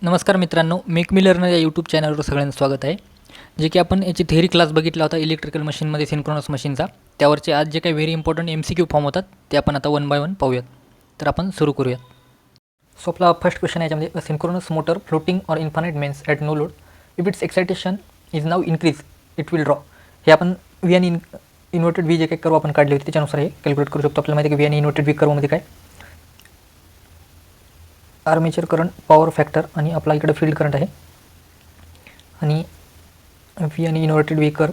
नमस्कार मित्रांनो, make me learner या यूट्यूब चॅनलवर सगळ्यांचं स्वागत आहे. जे की आपण याची थेअरी क्लास बघितला होता इलेक्ट्रिकल मशीनमध्ये सिंक्रोनस मशीनचा. त्यावरचे आज जे काही व्हेरी इम्पॉर्टंट MCQ फॉर्म होतात ते आपण आता वन बाय वन पाहूयात. तर आपण सुरू करूयात. सो आपला फर्स्ट क्वेश्चन आहे याच्यामध्ये, a synchronous motor floating or infinite mains at no load if its excitation is now increase it will draw. हे आपण व्ही आणि इन्व्हर्टेड व्ही जे काही कर्व आपण काढले होते त्याच्यानुसार हे कॅल्क्युलेट करू शकतो. आपल्याला माहिती आहे की व्ही आणि इन्व्हर्टेड व्ही कर्वमध्ये काय आर्मेचर करंट, पॉवर फॅक्टर आणि आपला इकडे फील्ड करंट आहे. आणि व्ही आणि इन्व्हर्टेड व्ही कर्व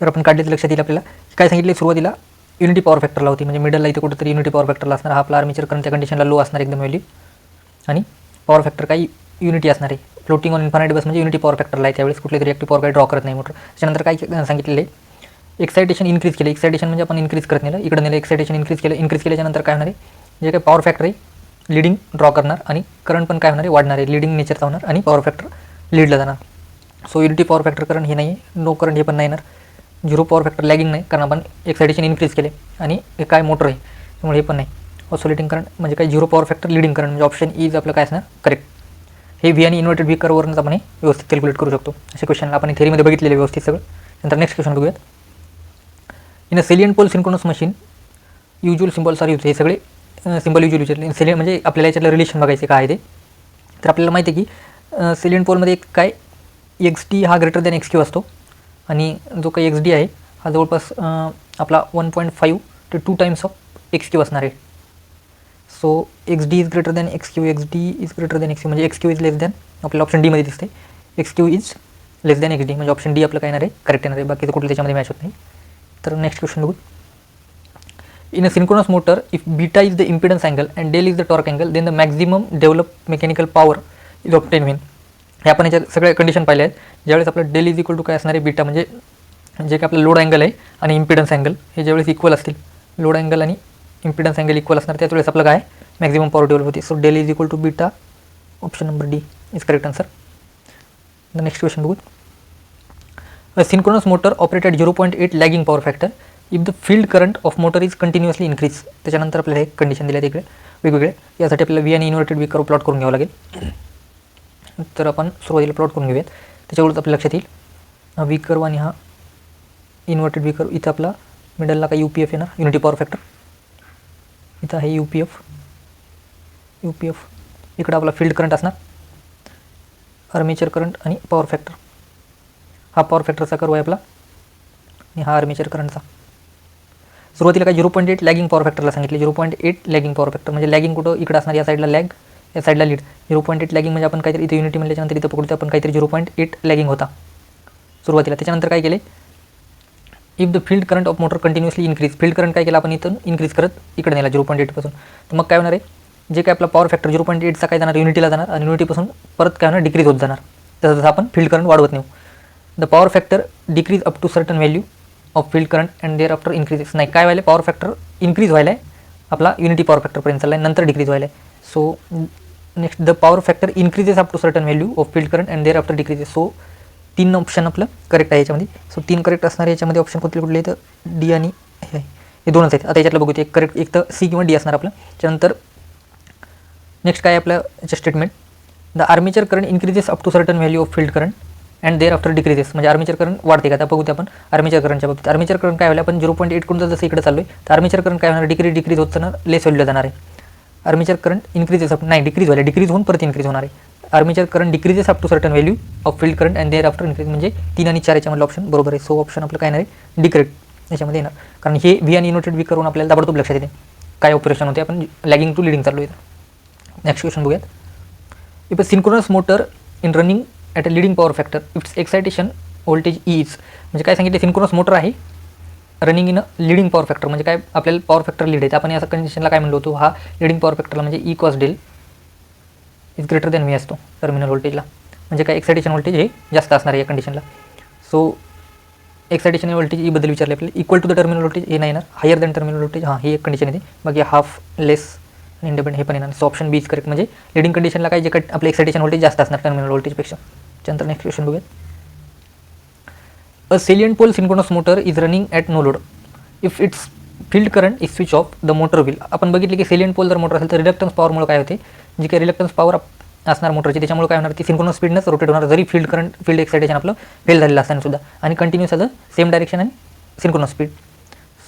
जर आपण काढले तर लक्षात येईल आपल्याला काय सांगितले. सुरुवातीला युनिटी पॉवर फॅक्टरला होती, म्हणजे मिडलला इथे कुठेतरी युनिटी पॉवर फॅक्टरला असणार. हा आपला आर्मेचर करंट त्या कंडिशनला लो असणार एकदम व्हॅल्यू, आणि पॉवर फॅक्टर काही युनिटी असणार आहे. फ्लोटिंग ऑन इन्फानाइट बस म्हणजे युनिटी पॉवर फॅक्टरला आहे, त्यावेळेस कुठली तरी ॲक्टिव्ह पॉवर काही ड्रॉ करत नाही मोटर. त्याच्यानंतर काय सांगितलेलं आहे, एक्सायटेशन इन्क्रीज केलं. एक्सायटेशन म्हणजे आपण इन्क्रीज करत नेलं, इकडे नेलं एक्सायटेशन इन्क्रीज केलं. इन्क्रीज केल्याच्यानंतर काय होणार आहे, जे काही पॉवर फॅक्टर आहे लीडिंग ड्रॉ करणार आणि करंट पण काय होणार आहे वाढणार आहे, लीडिंग नेचरचा होणार आणि पॉवर फॅक्टर लीडला जाणार. So unity power factor current हे नाही आहे, नो करंट हे पण नाही येणार. झिरो पॉवर फॅक्टर लॅगिंग नाही, कारण आपण एक्सायटेशन इन्क्रीज केले आणि हे काय मोटर आहे त्यामुळे हे पण नाही. ऑसोलेटिंग करंट म्हणजे काय zero power factor leading current, म्हणजे ऑप्शन इज आपलं काय असणार करेक्ट. हे व्ही आणि इन्व्हर्टेड व्ही कर्ववरूनच आपण हे व्यवस्थित कॅल्क्युलेट करू शकतो. अशा क्वेश्चनला आपण थेरीमध्ये बघितलेले व्यवस्थित सगळं. नंतर नेक्स्ट क्वेश्चन बघूयात. In a salient pole synchronous machine usual symbols are use. हे सगळे सिम्बॉल युज्युअल विचारले. सेलियंट म्हणजे आपल्याला याच्यातलं रिलेशन बघायचे काय आहे ते. तर आपल्याला माहिती आहे की सेलियंट पोलमध्ये एक काय XT हा ग्रेटर दॅन XQ असतो, आणि जो काही XD आहे हा जवळपास आपला 1.5 ते 2 टाइम्स ऑफ XQ असणार आहे. So XD is greater than XQ, XD is greater than XQ म्हणजे XQ इज लेस दॅन, आपल्याला ऑप्शन डीमध्ये दिसते XQ is less than XD, म्हणजे ऑप्शन डी आपलं काय येणार आहे करेक्ट येणार आहे, बाकीचं कुठलं त्याच्यामध्ये मॅच होत नाही. तर नेक्स्ट क्वेश्चन बघू. In a synchronous motor, if beta is the impedance angle and del is the torque angle, then the maximum developed mechanical power is obtained when. हे आपण याच्या सगळ्या कंडिशन पाहिल्या आहेत. ज्यावेळेस आपलं डेल इज इक्वल टू काय असणार आहे बीटा, म्हणजे जे काय आपलं लोड अँगल आहे आणि इम्पिडन्स अँगल हे ज्यावेळेस इक्वल असतील, लोड अँगल आणि इम्पिडन्स अँगल इक्वल असणार, त्याच वेळेस आपलं काय मॅक्झिमम पॉवर डेव्हलप होते. So del is equal to beta, option number D is correct answer. The next question बघू. A synchronous motor operated 0.8 lagging power factor if the field current of motor is continuously increase. त्याच्यानंतर आपल्याला एक condition दिल्या तिकडे वेगवेगळे. यासाठी आपल्याला V आणि इन्व्हर्टेड व्ही कर्व प्लॉट करून घ्यावं लागेल. तर आपण सुरुवातीला प्लॉट करून घेऊयात, त्याच्यावरच आपल्या लक्षात येईल व्ही कर्व आणि हा इन्व्हर्टेड व्ही कर्व. इथं आपला मिडलला काही UPF येणार, युनिटी पॉवर फॅक्टर. इथं आहे UPF. इकडं आपला फील्ड करंट असणार, आर्मेचर करंट आणि पॉवर फॅक्टर. हा पॉवर फॅक्टरचा कर्व आहे आपला आणि हा आर्मेचर करंटचा. सुरुवातीला काय 0.8 लॅगिंग पॉवर फॅक्टरला सांगितले. 0.8 लॅगिंग पॉवर फॅक्टर म्हणजे लॅगिंग कुठं इकडं असणार, या साईडला लॅग, या साईडला लीड. 0.8 लॅगिंग म्हणजे आपण काहीतरी इथे युनिटी म्हणल्याच्यानंतर इथं पकडतो आपण काहीतरी 0.8 लॅगिंग होता सुरुवातीला. त्याच्यानंतर काय केले, if the field current of motor continuously increase. Field current काय केलं आपण इथून इन्क्रीज करत इकडे नेला 0.8 पासून. तर मग काय होणार आहे, जे काय आपला पॉवर फॅक्टर 0.8चा काय जाणार युनिटीला जाणार, आणि युनिटीपासून परत काय होणार डिक्रीज होत जाणार, जसं जसं आपण फील्ड करंट वाढवत नेऊ. The power factor decrease up to certain value of field current and thereafter increases. नाही, काय व्हायला पॉवर फॅक्टर इन्क्रीज व्हायला आहे आपला युनिटी पॉवर फॅक्टरपर्यंत चालला आहे, नंतर डिक्रीज व्हायला आहे. So next the power factor increases up to certain value of field current and thereafter decreases. So 3 option आपलं करेक्ट आहे याच्यामध्ये. सो 3 करेक्ट असणार याच्यामध्ये. ऑप्शन कुठले तर डी आणि हे दोनच आहेत. आता याच्यातलं बघूया, एक करेक्ट, एक तर सी किंवा डी असणार आपलं. त्यानंतर नेक्स्ट काय आपलं याचं statement, the armature current increases up to certain value of field current and thereafter decreases, म्हणजे आर्मेचर करंट वाढते का. आता बघूया आपण आर्मेचर करंटच्या बाबतीत. आर्मेचर करंट काय व्हायला, आपण 0.8 कडून जसं इकडे चाललो आहे तर आर्मेचर करंट काय होणार, डिक्रीज होत जाणार, लेस व्हॅल्यूला जाणार आहे. आर्मेचर करंट इन्क्रीजेस अप, नाही डिक्रीज व्हायला, डिक्रीज होऊन परत इन्क्रीज होणार आहे. Armature current decreases up to certain value of field current and thereafter increase, म्हणजे 3 आणि 4 याच्यामधलं ऑप्शन बरोबर आहे. सो ऑप्शन आपलं काय येणार आहे डी करेक्ट याच्यामध्ये येणार, कारण हे व्ही आणि इन्व्हर्टेड व्ही करून आपल्याला ताबडतोब लक्षात येते काय ऑपरेशन होते, आपण लॅगिंग टू लिडिंग चाललो आहे. नेक्स्ट क्वेश्चन बघूयात. If a synchronous motor in running at a leading power factor it's excitation voltage is, म्हणजे काय सांगितले, सिंक्रोनस मोटर आहे running in a leading power factor, म्हणजे काय आपल्याला पॉवर फॅक्टर लीड आहे. आपण या कंडिशनला काय म्हणलो होतो, हा लिडिंग पॉवर फॅक्टरला म्हणजे E cos del is greater than V असतो टर्मिनल व्होल्टेजला, म्हणजे काय एक्सायटेशन व्होल्टेज हे जास्त असणार आहे या कंडिशनला. सो एक्सायटेशन व्होल्टेज ई बद्दल विचारले आपल्याला, equal to the terminal voltage हे नाही येणार, हायर दॅन टर्मिनल व्होल्टेज हां ही एक कंडिशन येते, बाकी हाफ लेस आणि इंडिपेंडंट हे पण येणार. So option B is correct, म्हणजे लिडिंग कंडिशनला काय जे आपलं एक्सायटेशन व्होल्टेज जास्त असणार टर्मिनल व्होल्टेजपेक्षा. त्यानंतर नेक्स्ट क्वेश्चन बघूयात. A salient pole synchronous motor is running at no load if its field current is switch off the motor will. आपण बघितले की सेलियंट पोल जर मोटर असेल तर रिलक्टन्स पॉवरमुळे काय होते, जी काही रिलक्टन्स पॉवर असणार मोटरची, त्याच्यामुळे काय होणार, ती सिंक्रोनस स्पीडनंच रोटेट होणार, जरी फील्ड एक्सायटेशन आपलं फेल झालेलं असताना सुद्धा, आणि continues as a same direction आणि synchronous speed.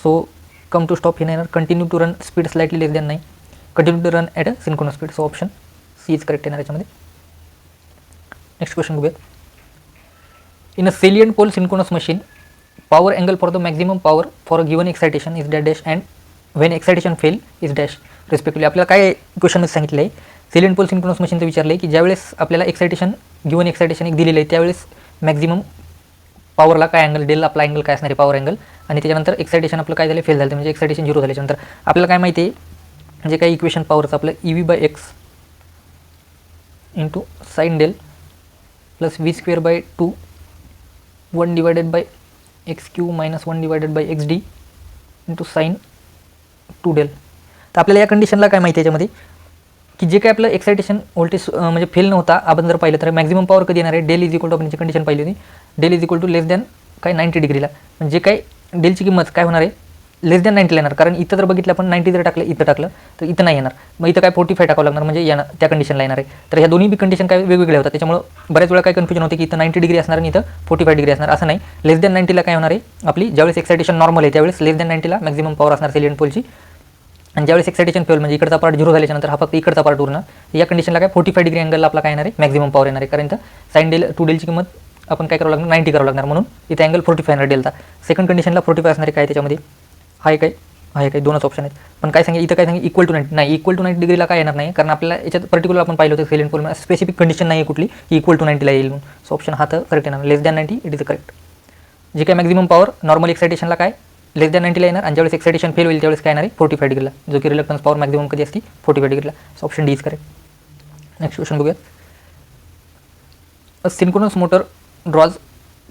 So come to stop हे नाही येणार, continue to run speed slightly less than नाही, continue to run at a synchronous speed. So option C is correct येणार याच्यामध्ये. नेक्स्ट क्वेश्चन बघूयात. In a salient pole synchronous machine, power angle for the maximum power for a given excitation is dash and when excitation fail is dash respectively. आपल्याला काय क्वेश्चनमध्ये सांगितलं आहे, salient pole synchronous मशीनचं विचारलं आहे की ज्यावेळेस आपल्याला एक्सायटेशन गिवन एक्सायटेशन एक दिलेलं आहे त्यावेळेस मॅक्झिमम पॉवरला काय अँगल डेल, आपला अँगल काय असणार आहे पॉवर अँगल, आणि त्याच्यानंतर एक्सायटेशन आपलं काय झालं, फेल झालं, म्हणजे एक्सायटेशन 0 झाल्याच्यानंतर आपल्याला काय माहिती आहे, जे काही इक्वेशन पॉवरचं आपलं EV/x into sine del plus V²/2 1 divided by x³ - 1 divided by xd into sine 2 del. तर आपल्याला या कंडिशनला काय माहिती आहे याच्यामध्ये, की जे काय आपलं एक्सायटेशन व्होल्टेज म्हणजे फेल नव्हता, आपण जर पाहिलं तर मॅक्झिमम पॉवर कधी येणार आहे, डेल इज इक्वल टू, आपण याची कंडिशन पाहिली होती, del is equal to less than काय 90 डिग्रीला, म्हणजे काय डेलची किंमत काय होणार आहे, लेस दॅन 90 येणार. कारण इथं जर बघितलं आपण 90 जर टाकलं, इथं टाकलं तर इथं नाही येणार, मग इथं काय 45 टाकावं लागणार, म्हणजे येणार त्या कंडिशनला येणार आहे. तर ह्या दोन्ही बी कंडिशन काय वेगवेगळ्या होतात, त्याच्यामुळे बऱ्याच वेळा काय कन्फ्युजन होते की इथं 90 डिग्री असणार आणि इथं 45 डिग्री असणार, असं नाही. लेस दॅन 90ला काय होणार आहे, आपली ज्यावेळेस एक्सायटेशन नॉर्मल आहे त्यावेळेस लेस दॅन 90ला मॅक्झिमम पॉवर असणार सेलियंट पोलची, आणि ज्यावेळेस एक्सायटेशन फेल म्हणजे इकडचा पार्ट 0 झाल्याच्यानंतर हा फक्त इकडचा पार्ट उरणार, या कंडिशनला काय 45 डिग्री अँगलला आपला काय येणार आहे, मॅक्झिमम पॉवर येणार आहे. कारण इथं साइन डेल 2 डेलची किंमत आपण काय करावं लागणार, 90 करावं लागणार, म्हणून इथे अँगल 45 येणार डेलचा. सेकंड कंडिशनला 45 असणार आहे, काय त्याच्यामध्ये हाय काय दोनच ऑप्शन आहेत, पण काय सांगितलं इथं काय सांगितलं इक्वल टू 90 नाही, इक्वल टू 90 डिग्रीला काय येणार नाही, कारण आपल्याला याच्यात पर्टिक्युलर आपण पाहिलं होतं सेलियंट पोल स्पेसिफिक कंडिशन नाही आहे कुठली की इक्वल टू 90ला येईल म्हणून. सो ऑप्शन हा तर करेक्ट येणार, लेस दॅन 90 इट इज करेक्ट. जे काय मॅक्झिमम पॉवर नॉर्मल एक्सायटेशनला काय लेस दॅन 90ला येणार, आणि ज्यावेळेस एक्सायटेशन फेल होईल त्यावेळेस काय येणार आहे 45 डिग्रीला, जो की रिलक्टन्स पॉवर मॅक्झिमम कधी असते 45 डिग्रीला. So option D is correct. Next question बघूया. A synchronous motor draws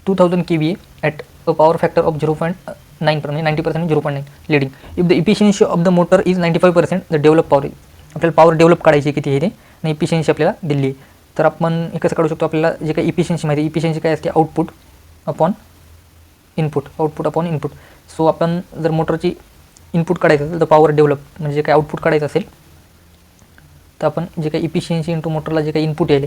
2000 kVA at a power factor of 0.9 म्हणजे 90% 0.9 leading. If the efficiency of the motor is 95%, the develop power, आपल्याला power develop काढायची किती आहे ते, आणि इफिशियन्सी आपल्याला दिली आहे. तर आपण हे कसं काढू शकतो, आपल्याला जे काही इफिशियन्सी माहिती, इफिशियन्सी काय असते, आउटपुट अपॉन इनपुट. सो आपण जर मोटरची इनपुट काढायचं असेल तर पॉवर डेव्हलप म्हणजे जे काही आउटपुट काढायचं असेल तर आपण जे काही इफिशियन्सी इंटू मोटरला जे काही इनपुट येईल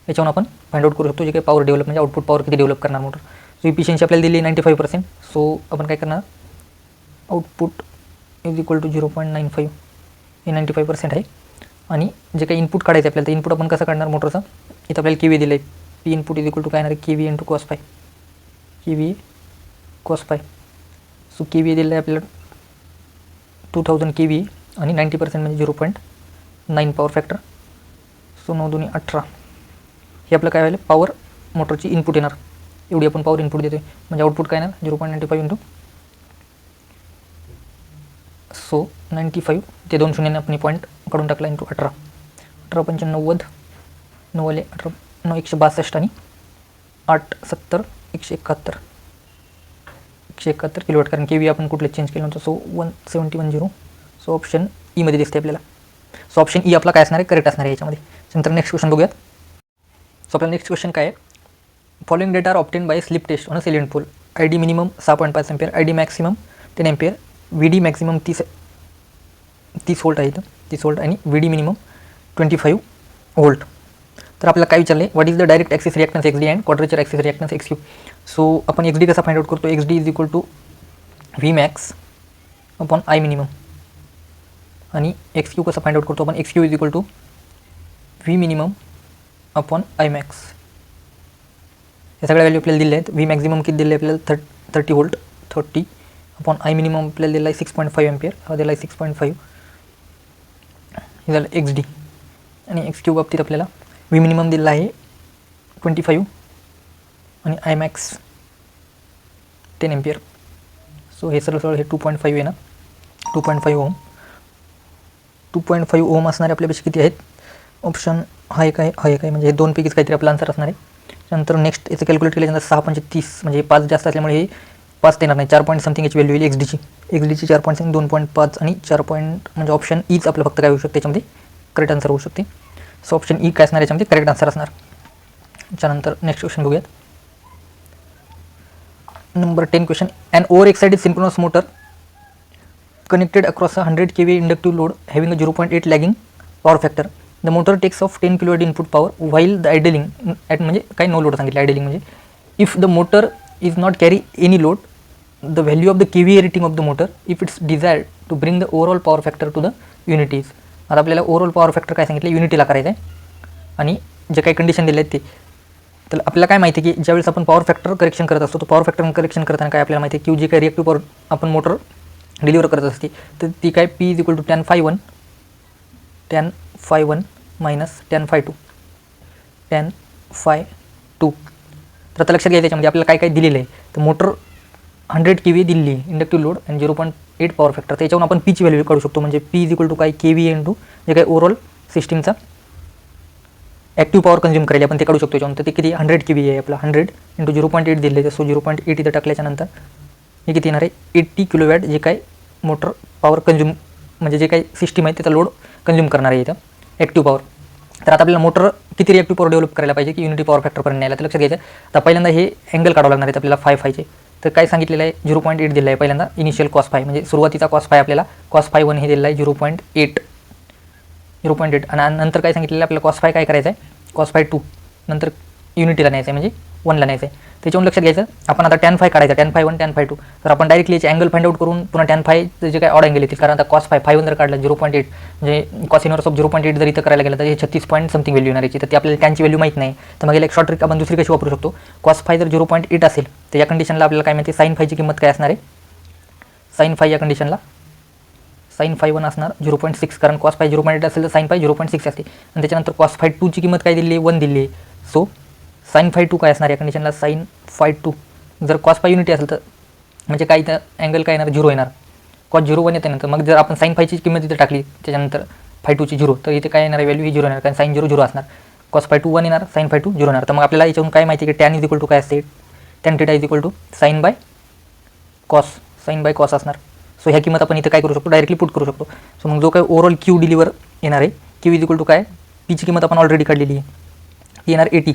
याच्यावर आपण फाइंड आउट करू शकतो, जे काही पॉवर डेव्हलप म्हणजे आउटपुट पॉवर किती डेव्हलप करणार मोटर. सो इफिशियन्सी आपल्याला दिली 95%, सो आपण काय करणार, आउटपुट इज इक्वल टू 0.95, हे 95% आहे, आणि जे काही इनपुट काढायचं आपल्याला तर इनपुट आपण कसं काढणार मोटरचं, इथं आपल्याला केव्ही दिलं आहे, P input is equal to काय येणार, KV into cos phi, KV cos phi. So KV दिलं आहे आपल्याला 2000 केव्ही आणि 90% म्हणजे 0.9 पॉवर फॅक्टर. सो 9 2 18, हे आपलं काय व्हायला पॉवर मोटरची इनपुट येणार, एवढी आपण पॉवर इनपुट देतो, म्हणजे आउटपुट काय येणार 0.95 इंटू, सो 95 ते 2 शून्याने आपण पॉईंट काढून टाकला इंटू 18, 18 पंच 90, 9 आले 18, 9 162 आणि 8 70 171 किलोवॅट, कारण केव्ही आपण कुठले चेंज केलं नव्हतं. सो 1710. सो ऑप्शन ईमध्ये दिसते आपल्याला. सो ऑप्शन ई आपला काय असणार आहे, करेक्ट असणार आहे याच्यामध्ये. नंतर नेक्स्ट क्वेश्चन बघूयात. सो आपला नेक्स्ट क्वेश्चन काय आहे, following data are obtain by slip test on a salient pole. ID minimum 6.5 ampere, ID maximum 10 ampere, VD maximum 30 volt आहे इथं, 30 व्होल्ट, आणि VD मिनिमम 25 व्होल्ट. तर आपल्याला काय विचारले, what is the direct axis reactance XD and quadrature axis reactance XQ. So आपण XD कसा find out करतो, XD is equal to V max upon I minimum, आणि XQ कसा फाइंड आउट करतो आपण, XQ is equal to V minimum upon I max. या सगळ्या value आपल्याला दिल्या आहेत. V मॅक्झिमम किती दिले आपल्याला 30 व्होल्ट, 30 अपॉन I मिनिमम आपल्याला दिला आहे 6.5 एम्पियर, हा दिला आहे 6.5, हे झालं XD. आणि XQ बाबतीत आपल्याला V मिनिमम दिला आहे 25 आणि I मॅक्स 10 एम्पियर. सो हे सरळ हे 2.5 आहे ना, 2.5 ओम, 2.5 ओम असणारे आपल्यापेक्षा किती आहेत, ऑप्शन हा एक आहे, म्हणजे हे दोनपैकीच काहीतरी आपलं आन्सर असणार आहे. त्यानंतर नेक्स्ट याचं कॅल्क्युलेट केल्यानंतर 6 पंचे 30, म्हणजे हे 5 जास्त असल्यामुळे हे 5 येणार नाही, 4 पॉईंट समथिंग याची व्हॅल्यू येईल XDची 4 पॉईंट 2.5 आणि 4 पॉईंट, म्हणजे ऑप्शन ईच आपलं फक्त काय होऊ शकते त्याच्यामध्ये करेक्ट आन्सर होऊ शकते. सो ऑप्शन ई काय असणार याच्यामध्ये करेक्ट आन्सर असणार. त्यानंतर नेक्स्ट क्वेश्चन बघूयात. Number 10 question, an over excited synchronous motor connected across a 100 kVA inductive load having a 0.8 lagging power factor the motor takes off 10 kW input power while the idling at, म्हणजे काही no load सांगितलं idling म्हणजे if the motor is not carry any load the value of the KVA rating of the motor if it's desired to bring the overall power factor to the unities. आता आपल्याला overall power factor काय सांगितलं, युनिटीला करायचं आहे आणि जे काही condition दिले आहेत ते. तर आपल्याला काय माहिती आहे की ज्यावेळेस आपण पॉवर फॅक्टर करेक्शन करत असतो, तो पॉवर फॅक्टर करेक्शन करताना काय आपल्याला माहिती आहे की जी काही रिएक्टिव्ह पॉवर आपण मोटर डिलिव्हर करत असते तर ती काय P is equal to tan phi 1 minus tan phi 2. तर आता लक्षात घ्यायचं याच्यामध्ये आपल्याला काय काय दिलेलं आहे. तर मोटर 100 KVA दिली आहे इंडक्टिव्ह लोड आणि 0.8 पॉवर फॅक्टर. त्याच्यावरून आपण पीची व्हॅल्यू काढू शकतो, म्हणजे P इज इक्वल टू काय KVA इंटू जे काही ओव्हरऑल सिस्टीमचा ॲक्टिव्ह पॉवर कंझ्युम करायला आपण ते काढू शकतो याच्यावरून. तर ते किती 100 KVA आहे आपला, 100 इंटू 0.8 दिले आहे. सो 0.8 इथं टाकल्याच्यानंतर हे किती येणार आहे 80 kW जे काय मोटर पॉवर कंझ्युम म्हणजे जे काही सिस्टीम आहे त्याचा लोड कंझ्युम करणार आहे इथं ॲक्टिव्ह पॉवर. तर आता आपल्याला मोटर किती रिॲक्टिव्ह पॉवर डेव्हलप करायला पाहिजे की युनिटी पॉवर फॅक्टरपर्यंत न्यायला. तर लक्षात घ्यायचं आता पहिल्यांदा हे अँगल काढावं लागणार आहे आपल्याला फायचे. तर काय सांगितलेलं आहे 0.8 दिलं आहे पहिल्यांदा इनिशियल कॉस फाय, म्हणजे सुरुवातीचा कॉस फाय आपल्याला कॉस फाय 1 हे दिलेलं आहे 0.8 आणि नंतर काय सांगितलेलं आहे आपल्याला कॉस फाय काय करायचं आहे कॉस फाय 2 नंतर युनिटीला न्यायचं आहे म्हणजे 1ला न्यायचं आहे. त्याच्यावरून लक्षात घ्यायचं आपण आता tan phi काढायचं tan phi 1 tan phi 2. तर आपण डायरेक्टली याचे अँगल फाइंड आउट करून पुन्हा tan phi जे काय ऑड अँगल येतील, कारण आता कॉस फाय 1 जर काढला 0.8 म्हणजे कॉस इनवर्स ऑफ 0.8 जर इथं करायला गेलं तर हे 36 पॉईंट समथिंग व्हॅल्यू येणार याची. तर ती आपल्याला त्यांची व्हॅल्यू माहीत नाही. तर मग याला एक शॉर्ट ट्रिक आपण दुसरी कशी वापरू शकतो, कॉस फाय जर 0.8 असेल तर या कंडिशनला आपल्याला काय माहिती साइन फायची किंमत काय असणार आहे, साइन फाय या कंडिशनला साइन फाय 1 असणार 0.6, कारण कॉस फाय 0.8 असेल तर साइन फाय 0.6 असते. आणि त्याच्यानंतर कॉस फाय 2 ची किंमत काय दिली आहे 1 दिली आहे. सो साइन फाय 2 काय असणार या कंडिशनला साइन फाय 2 जर कॉस फाय युनिटी असेल तर म्हणजे काय इथं अँगल काय येणार 0 येणार, कॉस 0 1 येते नंतर. मग जर आपण साइन फायची किंमत इथं टाकली त्याच्यानंतर फाय 2ची 0 तर इथे काय येणार आहे व्हॅल्यू ही 0 येणार, कारण साइन 0 0 असणार, कॉस फाय 2 1 येणार साइन फाय 2 0 येणार. तर मग आपल्याला याच्यावरून काय माहिती की tan इज इक्वल टू काय असते tan theta is equal to sine by cos असणार. सो ह्या किंमत आपण इथं काय करू शकतो डायरेक्टली पुट करू शकतो. सो मग जो काय ओव्हरऑल क्यू डिलिव्हर येणार आहे क्यू इज इक्वल टू काय पीची किंमत आपण ऑलरेडी काढलेली आहे ती येणार 80.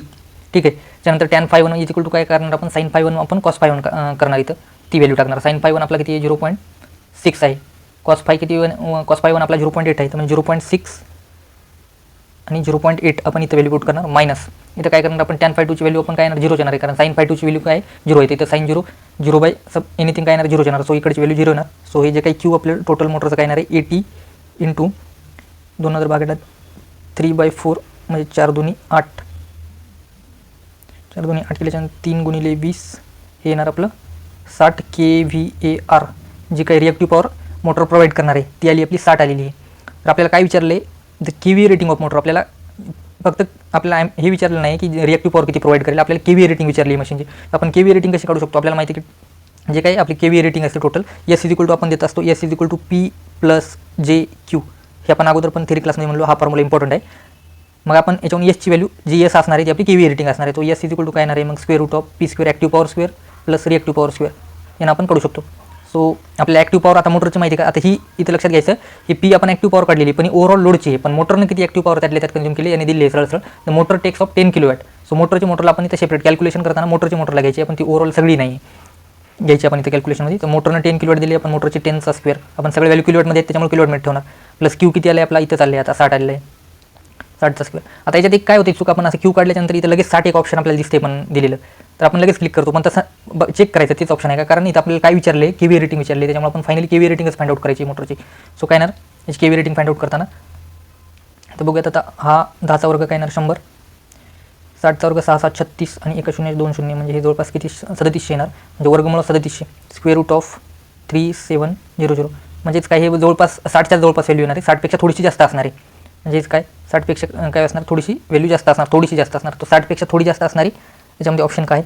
ठीक आहे. त्यानंतर tan phi 1 is equal to काय करणार आपण साइन फाय 1 आपण कॉस फाय 1 करणार इथं ती व्हॅल्यू टाकणार. साइन फाय 1 आपला किती आहे 0.6 आहे, कॉस फाय किती कॉस फाय 1 आपला 0.8 आहे, तर म्हणजे 0.6 आणि 0.8 आपण इथं व्हॅल्यू पुट करणार मायनस इथं काय करणार आपण tan phi 2 ची व्हॅल्यू आपण काय येणार 0 येणार आहे, कारण साइन फाय 2 ची व्हॅल्यू काय 0 आहे, इथं साइन 0 बाय सब एनिथिंग काय येणार 0 येणार. सो इकडची व्हॅल्यू 0 येणार. सो हे जे काही क्यू आपलं टोटल मोटरचं काय येणार आहे 80 इंटू 2000 भागिले 3/4 म्हणजे 4 दुनी 8 केल्याच्यानंतर 3 गुणिले 20 हे येणार आपलं 60 kVAR जी काही रिॲक्टिव्ह पॉवर मोटर प्रोव्हाइड करणार आहे ती आली आपली 60 आलेली आहे. तर आपल्याला काय विचारलं आहे the KVA rating of motor, आपल्याला फक्त आपल्याला हे विचारलं नाही की रिॲक्टिव्ह पॉवर किती प्रोव्हाइड करेल, आपल्याला KVA रेटिंग विचारली आहे मशीनची. आपण KVA रेटिंग कशी काढू शकतो, आपल्याला माहिती आहे की जे काही आपली KVA रेटिंग असते total S is equal to आपण देत असतो S is equal to P plus JQ. हे आपण अगोदर पण थेरी क्लासमध्ये म्हणलो, हा फॉर्म्युला इम्पॉर्टंट आहे. मग आपण याच्यावरून एसची व्हॅल्यू जी एस असणार आहे ती आपली KVA रेटिंग असणार आहे. तो एस इज इक्वल टू काय येणार आहे मग square root of P square active power square plus reactive power square यांना आपण काढू शकतो. सो आपल्या ॲक्टिव्ह पॉवर आता मोटरची माहिती का, आता ही इथं लक्षात घ्यायचं ही पी आपण ॲक्टिव्ह पॉवर काढलेली पण ओव्हरऑल लोडची आहे, पण मोटरनं किती ॲक्टिव्ह पॉवर त्यात कंझ्युम केली आणि दिली आहे सरळ the motor takes off 10 kW. So मोटरला आपण इथं सेपरेट कॅल्क्युलेशन करताना मोटरला घ्यायची आपण ती ओव्हरऑल सगळी नाही घ्यायची आपण इथे कॅल्क्युलेशनमध्ये. तर मोटरनं 10 kW दिली आपण मोटरची 10चा स्क्वेअर आपण सगळे व्हॅल्यू किलोवॅटमध्ये आहेत त्याच्यामुळे किलोवॅटमध्ये ठेवणार प्लस क्यू किती आले आपला इथं चालले आता 60 आलेलं आहे 60चा स्क्वेअर. आता याच्यात एक काय होते चूक, आपण असं क्यू काढल्यानंतर इथं लगेच 60 एक ऑप्शन आपल्याला दिसते पण दिलेलं, तर आपण लगेच क्लिक करतो पण तसं चेक करायचं तेच ऑप्शन आहे का, कारण इथं आपल्याला काय विचारले KVA रेटिंग विचारले त्याच्यामुळे आपण फायनली KVA रेटिंगच फाइंड आउट करायची मोटरची. सो काय येणार याची KVA रेटिंग फाइंड आउट करताना तर बघूयात आता हा 10चा वर्ग काय येणार 100, 60चा वर्ग 6 7 36 आणि 1 0 2 0 म्हणजे हे जवळपास किती 3700 येणार, म्हणजे वर्गमूळ 3700 स्क्वेअर रूट ऑफ 3700 म्हणजेच काय हे जवळपास 60च्या जवळपास व्हॅल्यू येणार आहे, 60पेक्षा थोडीशी जास्त असणार आहे. म्हणजेच काय 60पेक्षा काय असणार थोडीशी व्हॅल्यू जास्त असणार, थोडीशी जास्त असणार. तो 60पेक्षा थोडी जास्त असणारी त्याच्यामध्ये ऑप्शन काय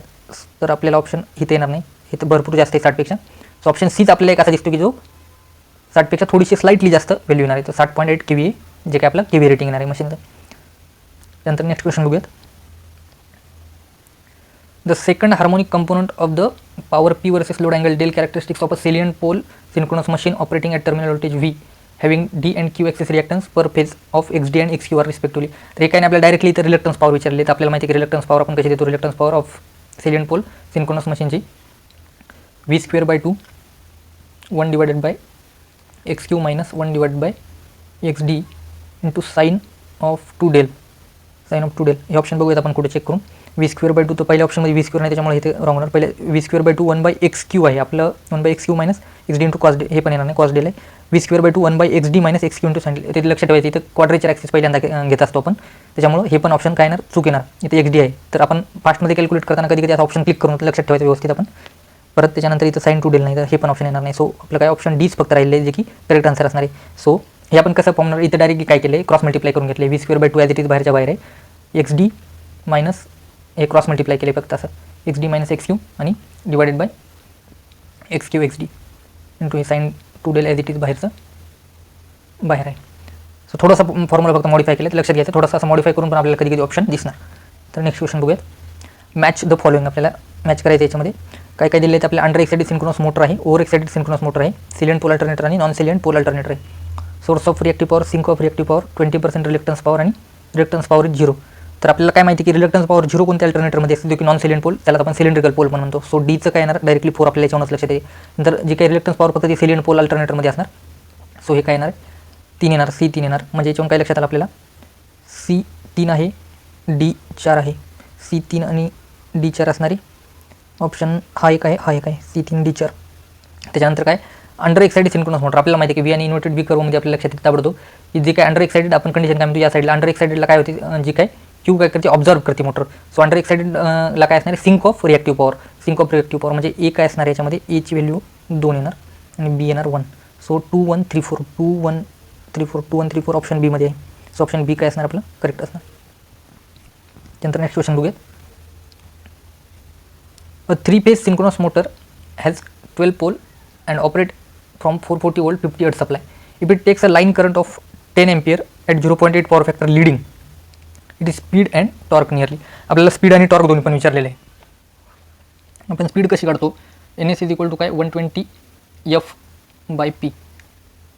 तर आपल्याला ऑप्शन इथे येणार नाही, हे तर भरपूर जास्त आहे 60पेक्षा. सो ऑप्शन सीच आपल्याला एक असा दिसतो की जो 60पेक्षा थोडीशी स्लाइटली जास्त व्हॅल्यू येणार आहे, तर 60.8 KVA जे काय आपलं KVA रेटिंग येणार आहे मशीनचं. त्यानंतर नेक्स्ट क्वेश्चन बघूयात. The second harmonic component of the power P versus load angle del characteristics of a salient pole synchronous machine operating at terminal voltage V having D and Q axis reactance per phase of XD and XQ are respectively. तर हे काय नाही आपल्याला directly इथं reluctance power विचारले, तर आपल्याला माहिती आहे की रिलक्टन्स पॉवर आपण कशी देतो, reluctance power of salient pole synchronous मशीनची V²/2 1 divided by XQ minus 1 divided by XD into sine of 2 del, sine of 2 del हे ऑप्शन बघूयात आपण कुठे चेक करून. v²/2 तर पहिल्या ऑप्शनमध्ये v² नाही, त्याच्यामुळे इथे रॉंग होणार. पहिले v²/2 1/x³ आहे आपलं, 1/x³ minus xd into cos day, हे पण येणार नाही, कॉस डेल आहे. v²/2 1/xd minus x³ into sine del, ते लक्षात ठेवायचं. इथं क्वाड्रेचर ॲक्सिस पहिल्यांदा घेत असतो आपण, त्याच्यामुळे हे पण ऑप्शन काय येणार, चूक येणार. इथे xd आहे, तर आपण फास्टमध्ये कॅल्क्युलेट करताना कधी कधी असं ऑप्शन क्लिक करून लक्षात ठेवायचं व्यवस्थित आपण. परत त्याच्यानंतर इथं साइन 2 डेल नाही, तर हे पण ऑप्शन येणार नाही. सो आपलं काय ऑप्शन डीच फक्त राहिले, जे की करेक्ट आन्सर असणार आहे. सो हे आपण कसं फॉर्मणार, इथं डायरेक्टली काय केलं आहे, क्रॉस मल्टिप्लाय करून घेतले. v²/2 ॲज इट इज बाहेरच्या बाहेर आहे, xd मायनस हे क्रॉस मल्टिप्लाय केले फक्त असं, xd मायनस x³ आणि divided by x³ xd into हे sine 2 del as it is बाहेरचं बाहेर आहे. सो थोडासा फॉर्म्युला फक्त मॉडिफाय केलं, लक्षात घ्यायचं. थोडासा असं मॉडिफाय करून पण आपल्याला कधी कधी ऑप्शन दिसणार. तर नेक्स्ट क्वेश्चन बघूयात. मॅच द फॉलोइंग, आपल्याला मॅच करायचं याच्यामध्ये काय काय दिले आहेत. आपल्या अंडर एक्साइटेड सिंक्रोनस मोटर आहे, ओव्हर एक्साइटेड सिंक्रोनस मोटर आहे, सिलेंट पोल अल्टरनेटर आणि नॉन सिलेंट पोल अल्टरनेटर आहे. Source of reactive power, sink of reactive power, 20% reluctance power आणि रिलक्टन्स पॉवर इज 0. तर आपल्याला काय माहिती की रिलक्टन्स पॉवर 0 कोणत्या अल्टरनेटरमध्ये असते, जो की नॉन सिलेंट पोल, त्याला आपण सिलेंड्रिकल पोल पण म्हणतो. सो डीचं काय येणार, डायरेक्टली 4 आपल्याला याच्यावरच लक्षात येते. नंतर जी काही रिलक्टन्स पॉवर फक्त ती सिलेंट पोल अल्टरनेटरमध्ये असणार. सो हे काय येणार, 3 येणार, C3 येणार. म्हणजे याच्यावरून काय लक्षात आलं आपल्याला, C3 आहे, D4 आहे. C3 आणि D4 असणारी ऑप्शन हा एक आहे, हा एक आहे, C3 D4. त्याच्यानंतर काय, अंडर एक्साइटेड सिंक्रोनस मोटर, आपल्याला माहिती आहे की व्ही आणि इन्व्हर्टेड व्ही कर्वमध्ये आपल्याला लक्षात येतं ताबडतोब की जे काय अंडर एक्साइटेड आपण कंडिशन काय म्हणतो, या साईडला अंडर एक्साइटेडला काय होते, जी काय क्यू काय करते, ऑब्झर्व करते मोटर. सो अंडर एक्साइटेडला काय असणार आहे, sink of reactive power. Sink of reactive power म्हणजे ए काय असणार याच्यामध्ये, एची व्हॅल्यू 2 येणार आणि बी येणार 1. सो 2 1 3 4 2 1 3 4 2 1 3 4 ऑप्शन बीमध्ये आहे. सो ऑप्शन बी काय असणार आपलं, करेक्ट असणार. त्यानंतर नेक्स्ट क्वेश्चन बघूयात. A 3-phase synchronous motor has 12 pole and operate from 440 volt 50 hertz supply. If it takes a line current of 10 ampere at 0.8 power factor leading, it is speed and torque nearly. आपल्याला speed आणि torque दोन्ही पण विचारलेले आहे. आपण speed कशी काढतो, NS is equal to काय 120 F/P.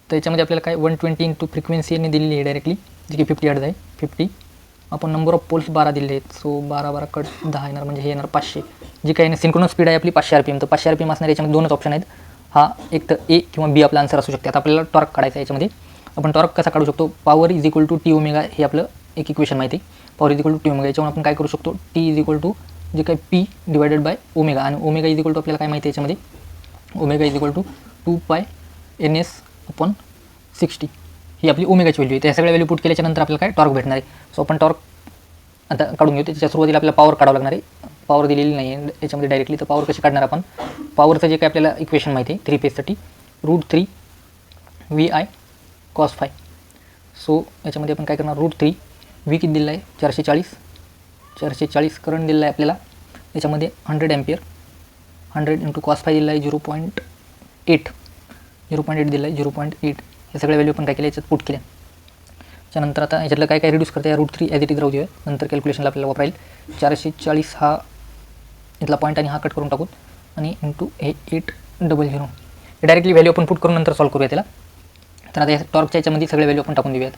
तर याच्यामध्ये आपल्याला काय 120 इंटू फ्रिक्वेन्सी यांनी दिलेली आहे डायरेक्टली, जी की 50 हर्ट्ज आहे. 50 आपण नंबर ऑफ पोल्स 12 दिले आहेत. सो 12 12 कट 10 येणार, म्हणजे हे येणार 500. जी काही सिंक्रोनस स्पीड आहे आपली 500 RPM. तर 500 RPM असणार, याच्यामध्ये दोनच ऑप्शन आहेत. हा एक तर ए किंवा बी आपला आन्सर असू शकते. आता आपल्याला टॉर्क काढायचा आहे. याच्यामध्ये आपण टॉर्क कसा काढू शकतो, power is equal to T omega, हे आपलं एक इक्वेशन माहिती आहे. Power is equal to T omega, याच्यावर आपण काय करू शकतो, टी इज इक्वल टू जे काही पी डिवायडेड बाय ओमेगा, आणि ओमेगा इज इक्वल टू आपल्याला काय माहिती आहे याच्यामध्ये, omega is equal to 2π/NS/60 ही आपली ओमेगाची व्हॅल्यू आहे. त्या सगळ्या व्हॅल्यू पुट केल्याच्यानंतर आपल्याला काय टॉर्क भेटणार आहे. सो आपण टॉर्क आता काढून घेऊ. त्याच्या सुरुवातीला आपल्याला पॉवर काढावं लागणार आहे. पॉवर दिलेली नाही आहे याच्यामध्ये डायरेक्टली. तर पॉवर कशी काढणार आपण, पॉवरचं जे काय आपल्याला इक्वेशन माहिती आहे 3 फेजसाठी, √3 VI cos phi. सो याच्यामध्ये आपण काय करणार, √3 व्ही किती दिलेला आहे 440 करंट दिलेला आहे आपल्याला. याच्यामध्ये 100 एम्पियर, 100 इंटू cos phi दिलेला आहे 0.8 दिलेला आहे 0.8. हे सगळ्या व्हॅल्यू आपण काय केल्या याच्यात पुट केल्या. त्यानंतर आता याच्यातलं काय काय रिड्यूस करता या √3 ॲज इट इज राहू देऊया, नंतर कॅल्क्युलेशनला आपल्याला वापराईल. 440 हा इथला पॉईंट आणि हा कट करून टाकून आणि इंटू हे 800 हे डायरेक्टली व्हॅल्यू आपण पुट करून नंतर सॉल्व करूया त्याला. तर आता या टॉर्कच्या याच्यामध्ये सगळे व्हॅल्यू आपण टाकून देऊयात.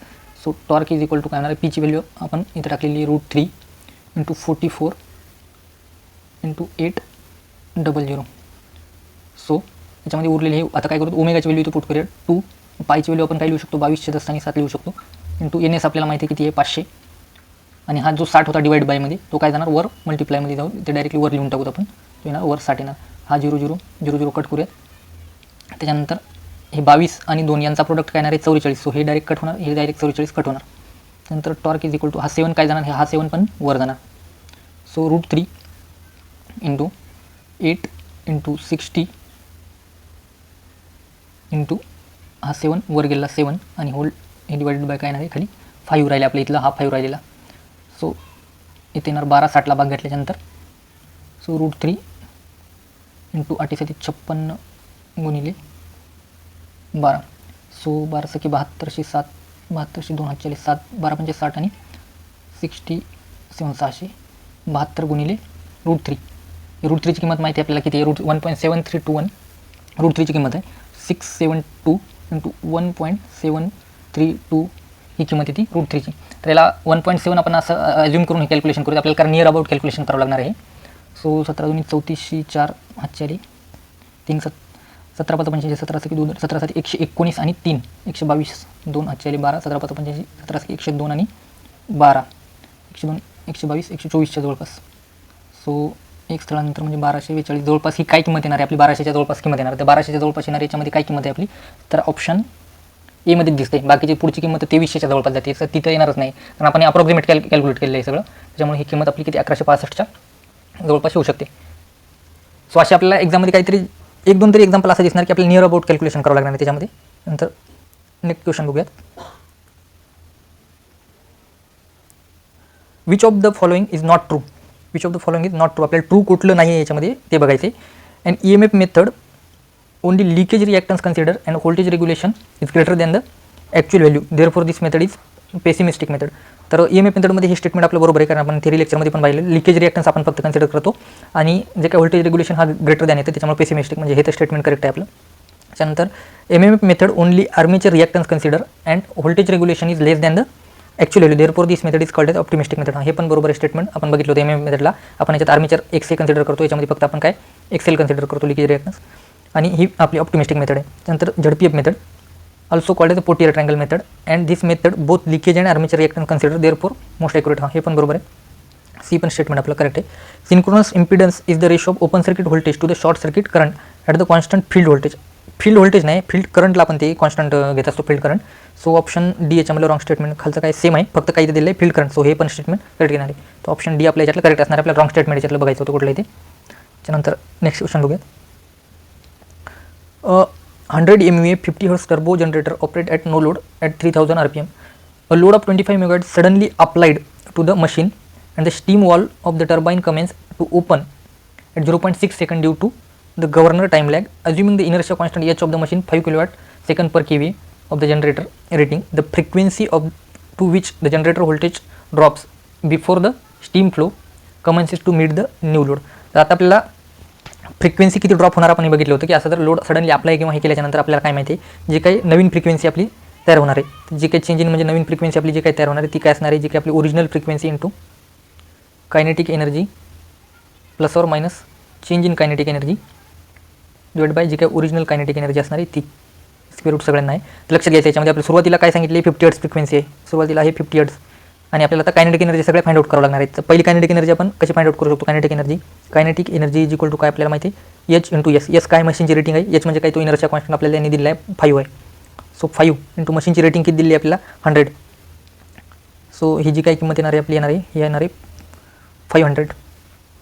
So torque is equal to काय होणार आहे, पीची व्हॅल्यू आपण इथे टाकलेली √3 इंटू 44 इंटू 800. सो याच्यामध्ये उरलेले हे आता काय करू, ओमेगाची व्हॅल्यू इथे पुट करूया 2, पायची व्हॅल्यू आपण काय लिहू शकतो 22/10 आणि 7 लिहू शकतो, इंटू NS आपल्याला माहिती आहे किती आहे 500, आणि हा जो 60 होता डिवाइड बायमध्ये तो काय जाणार वर मल्टिप्लायमध्ये जाऊन ते डायरेक्टली वर लिहून टाकूत आपण, तो येणार वर 60 येणार. हा 0 कट करूयात. त्याच्यानंतर हे 22 आणि 2 यांचा प्रोडक्ट काय येणार आहे 44. सो हे डायरेक्ट कट होणार, हे डायरेक्ट 44 कट होणार. नंतर टॉर्क इज इक्वल टू हा 7 काय जाणार, हा 7 पण वर जाणार. सो √3 इंटू 8 इंटू 60 इंटू हा 7 वर गेला 7 आणि होल हे डिवाइडेड बाय काय नाही खाली 5 राहिले आपल्या इथला, हा 5 राहिलेला. सो इथे येणार 12 60ला भाग घातल्याच्यानंतर. सो √3 इंटू 8 × 56 गुणिले 12. सो 12 × 72 7, 72 2 40 7, 12 × 60 आणि 60 7 672 गुणिले √3. √3ची किंमत माहिती आहे आपल्याला किती आहे, 1.7321 √3ची किंमत आहे. 672 इंटू 1.732 ही किंमत येते √3ची. तर याला 1.7 आपण असं अज्युम करून हे कॅल्क्युलेशन करूया, आपल्याला कारण नियर अबाउट कॅल्क्युलेशन करावं लागणार आहे. सो 17 2 34 4 8 3 17 5 85 17 2 17 119 आणि 3 122 2 8 12 17 5 85 17 102 आणि 12, 102, 122, 124च्या जवळपास. सो एक स्थळानंतर म्हणजे 1242 जवळपास ही काय किंमत येणार आहे आपली? 1200च्या जवळपास किंमत येणार. तर 1200च्या जवळपास येणार याच्यामध्ये काय किंमत आहे आपली? तर ऑप्शन एमध्ये दिसते. बाकीची पुढची किंमत 2300च्या जवळपास जाते, तर तिथं येणारच नाही, कारण आपण अप्रॉक्सिमेट कॅल्क्युलेट केलेलं आहे सगळं. त्याच्यामुळे ही किंमत आपली किती 1165च्या जवळपास येऊ शकते. सो असे आपल्याला एक्झाममध्ये काहीतरी 1-2 तरी एक्झाम्पल असं दिसणार की आपल्याला नियर अबाउट कॅल्क्युलेशन करावं लागणार आहे त्याच्यामध्ये. नंतर नेक्स्ट क्वेश्चन बघूयात. Which of the following is not true? Which of the following is not true? आपल्याला ट्रू कुठलं नाही आहे याच्यामध्ये ते बघायचे. And EMF method only leakage reactance consider and voltage regulation is greater than the actual value, therefore this method is pessimistic method. तर EMF मेथडमध्ये हे स्टेटमेंट आपलं बरोबर आहे, कारण आपण थेरी लेक्चरमध्ये पण पाहिलं लिकेज रिॲक्टन्स आपण फक्त कन्सिडर करतो आणि जे काही व्होल्टेज रेग्युलेशन हा ग्रेटर दॅन येतं त्याच्यामुळे पेसिमिस्टिक, म्हणजे हे तर स्टेटमेंट करेक्ट आहे आपलं. त्यानंतर EMF method only armature reactance consider and voltage regulation is less than the actual value, therefore this method is called as optimistic method. हे पण बरोबर आहे स्टेटमेंट. आपण बघितलं होतं EMF मेथडला आपण याच्यात आर्मेचर XA कन्सिडर करतो, याच्यामध्ये फक्त आपण काय XL कन्सिडर करतो लिकेज रिॲक्टन्स, आणि ही आपली ऑप्टिमिस्टिक मेथड आहे. त्यानंतर ZPF method also called as the Pottier triangle method, and this method both leakage and armature reactance considered, therefore most accurate. हे पण बरोबर आहे. सी पण स्टेटमेंट आपलं करेक्ट आहे. Synchronous impedance is the ratio of open circuit voltage to the short circuit current at the constant field voltage. Field voltage नाही, field करंटला आपण ते कॉन्स्टंट घेत असतो field current. So option D याच्यामध्ये रॉंग स्टेटमेंट. खालचं काय सेम आहे, फक्त काही दिलं आहे फील्ड करंट. सो हे पण स्टेटमेंट करेक्ट घेणार आहे. तर ऑप्शन डी आपल्या याच्यातलं करेक्ट असणार. आपल्याला रॉंग स्टेटमेंट याच्यातलं बघायचं होतं कुठलं आहे ते. त्यानंतर नेक्स्ट क्वेश्चन बघूयात. 100 MVA 50 Hz turbo generator operate at no load at 3000 RPM. A load of 25 MW suddenly applied to the machine and the steam valve of the turbine commences to open at 0.6 second due to the governor time lag. Assuming the inertia constant H of the machine 5 kW second per kVA of the generator rating, the frequency of to which the generator voltage drops before the steam flow commences to meet the new load. तर आता आपल्याला frequency किती drop होणार आपण हे बघितलं होतं की असं जर लोड सडनली अप्लाय किंवा हे केल्याच्यानंतर आपल्याला काय माहिती आहे, जी काही नवीन फ्रिक्वेन्सी आपली तयार होणार आहे, जी काही चेंज इन म्हणजे नवीन फ्रिक्वेन्सी आपली जी काही तयार होणार आहे ती काय असणार आहे, जी काही आपली original frequency into kinetic energy plus और minus change in kinetic energy divide by जी काही ओरिजिनल कायनेटिक एनर्जी असणार आहे ती. स्क्वेअर रूट सगळ्यांना आहे. लक्षात घ्यायचं याच्यामध्ये आपल्या सुरुवातीला काय सांगितले 50 हर्ट्ज फ्रिक्वेन्सी आहे, सुरुवातीला आहे 50 हर्ट्ज, आणि आपल्याला आता कायनेटिक एनर्जी सगळ्या फाइंड आउट करावं लागणार आहे. तर पहिली कायनेटिक एनर्जी आपण कशी फाइंड आउट करू शकतो? Kinetic energy is equal to काय आपल्याला माहिती आहे, H इंटू एस. एस काय मशीनची रेटिंग आहे, एच म्हणजे काय तो इनर्शिया कॉन्स्टंट आपल्याला यांनी दिलेला आहे 5 आहे. सो 5 इंटू मशीनची रेटिंग किती दिली आहे आपल्याला 100. सो ही जी काही किंमत येणार आहे आपली येणार आहे ही येणार आहे 500.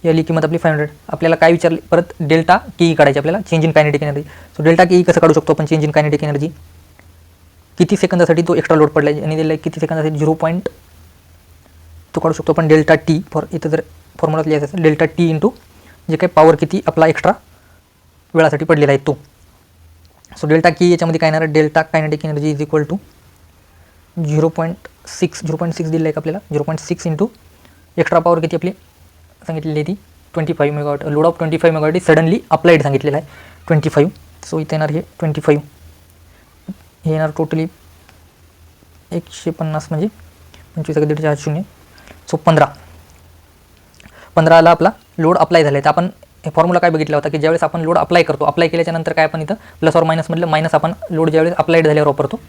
याली किंमत आपली 500. आपल्याला काय विचारली परत, डेल्टा के ई काढायची आपल्याला, change in kinetic energy. So delta K E कसं काढू शकतो आपण? चेंज इन कायनेटिक एनर्जी किती सेकंदासाठी तो एक्स्ट्रा लोड पडला आहे आणि दिला आहे किती सेकंदासाठी 0. तो काढू शकतो आपण डेल्टा टी. फॉर इथं जर फॉर्म्युला लिहायचं असेल डेल्टा टी इंटू जे काही पॉवर किती आपला एक्स्ट्रा वेळासाठी पडलेला आहे तो. सो डेल्टा की याच्यामध्ये काय येणार, delta kinetic energy is equal to 0.6 दिलं आहे का आपल्याला, 0.6 इंटू एक्स्ट्रा पॉवर किती आपली सांगितलेली आहे ती 25 megawatt. Load of 25 megawatt suddenly applied सांगितलेलं आहे 25. सो इथे येणार हे 25, हे येणार टोटली 150 म्हणजे 25,150. सो 15ला आपला लोड अप्लाय झाला आहे. तर आपण हे फॉर्म्युला काय बघितला होता की ज्यावेळेस आपण लोड अप्लाय करतो, अप्लाय केल्याच्यानंतर काय आपण इथं प्लस और मायनसमधलं मायनस आपण लोड ज्यावेळेस अप्लाइड झाल्यावर वापरतो,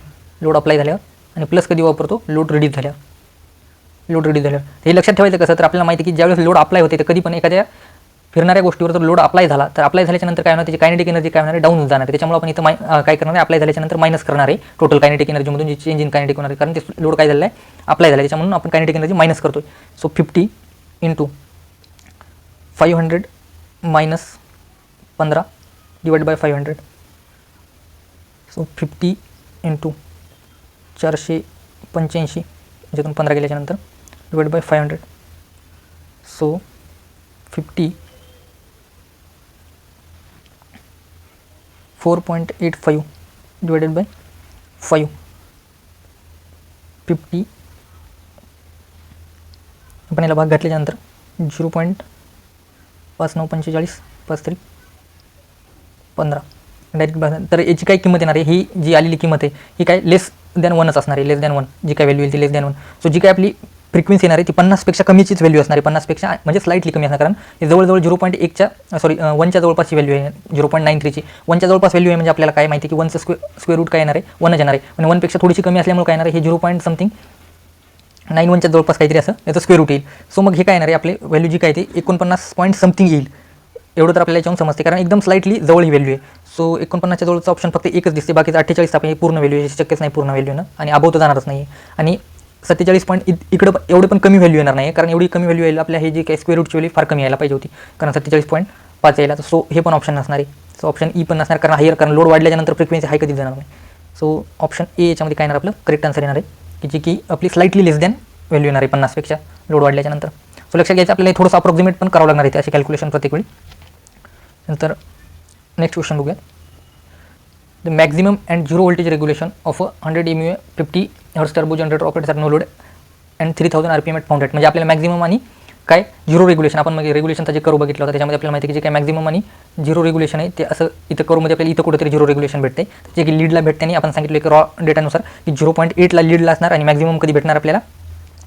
लोड अप्लाय झाल्यावर, आणि प्लस कधी वापरतो, लोड रिड्यूस झाल्यावर. हे लक्षात ठेवायचं कसं, तर आपल्याला माहिती आहे की ज्यावेळेस लोड अप्लाय होते तर कधी पण एखाद्या फिरणाऱ्या गोष्टीवर जर लोड अप्लाय झाला तर अप्लाय झाल्याच्यानंतर काय होणार, त्याची कायनेटिक एनर्जी काय होणार, डाऊन जाणार आहे. त्याच्यामुळे आपण इथं काय करणार आहे, अप्लाय झाल्याच्यानंतर मायनस करणार आहे टोटल कायनेटिक एनर्जीमधून जी चेंज इन कायनेटिक होणार आहे, कारण ते लोड काय झालं आहे अप्लाय झालं आहे, त्याच्यामुळे आपण कायनेटिक एनर्जी मायनस करतो. So 50 into 500 minus 15 divide by 500. So 50 into 485 ज्यातून 15 गेल्याच्यानंतर divide by 500. So 50 4.85 divided by 5. 50 आपण याला भाग घातल्याच्यानंतर 0.5945 53 15 डायरेक्ट भाग. तर याची काय किंमत येणार आहे, ही जी आलेली किंमत आहे ही काय लेस दॅन 1च असणार आहे, लेस दॅन 1 जी काय व्हॅल्यू येईल ती लेस दॅन 1. सो जी काय आपली फ्रिक्वेन्सी येणार आहे ती 50पेक्षा कमीचीच व्हॅल्यू असणार आहे, 50पेक्षा म्हणजे स्लाइटली कमी असणार, कारण हे जवळजवळ 0.1च्या 1च्या जवळपासची व्हॅल्यू आहे, 0.93ची 1च्या जवळपास व्हॅल्यू आहे. म्हणजे आपल्याला काय माहिती की 1चं स्क्वेअर रूट काय येणार आहे 1च येणार आहे, म्हणजे 1पेक्षा थोडीशी कमी असल्यामुळे काय येणार आहे हे 0. समथिंग 91च्या जवळपास काहीतरी असं याचं स्क्वेअर रूट येईल. सो मग हे काय येणार आहे आपले व्हॅल्यू जी काय ते 49 पॉईंट समथिंग येईल. एवढं तर आपल्याला याच्यावरून समजते कारण एकदम स्लाइटली जवळ ही व्हॅल्यू आहे. सो 49च्या जवळचा ऑप्शन फक्त एकच दिसते, बाकीचं 48 आपण पूर्ण व्हॅल्यू आहे, शक्यच नाही पूर्ण व्हॅल्यू ना, आणि अबोव तर जाणारच नाही. आणि 47 पॉईंट इकडं एवढे पण कमी व्हॅल्यू येणार नाही, कारण एवढी कमी व्हॅल्यू यायला आपल्या हे जे काही स्क्वेअर रूटची व्हॅल्यू फार कमी यायला पाहिजे होती, कारण 47.5 यायला. सो हे पण ऑप्शन नसणार आहे. सो ऑप्शन ई पण नसणार, कारण हायर, कारण लोड वाढल्याच्यानंतर फ्रिक्वेन्सी हाय कधीच जाणार नाही. सो ऑप्शन ए याच्यामध्ये काय येणार आपलं करेक्ट आन्सर येणार आहे, की जी की आपली स्लाइटली लेस दॅन व्हॅल्यू येणार आहे 50पेक्षा लोड वाढल्याच्यानंतर. सो लक्षात घ्यायचं आपल्याला थोडंसं अप्रॉक्सिमेट पण करावं लागणार आहे अशी कॅल्क्युलेशन प्रत्येक वेळी. नंतर नेक्स्ट क्वेश्चन बघूया. The maximum and zero voltage regulation of 100 MVA 50 hertz turbo generator operates at no load and 3000 RPM at founded. म्हणजे आपल्याला मॅक्झिमम आणि काय झिरो रेग्युलेशन, आपण मग रेग्युलेशनचा जे करू बघितलं होतं त्याच्यामध्ये आपल्याला माहिती आहे की जे काय मॅक्झिमम आणि झिरो रेग्युलेशन आहे ते असं इथं करूमध्ये आपल्याला इथं कुठेतरी झिरो रेग्युलेशन भेटते, जे की लीडला भेटते. आणि आपण सांगितलं की रॉ डेटानुसार की 0.8ला लीडला असणार आणि मॅक्झिमम कधी भेटणार आपल्याला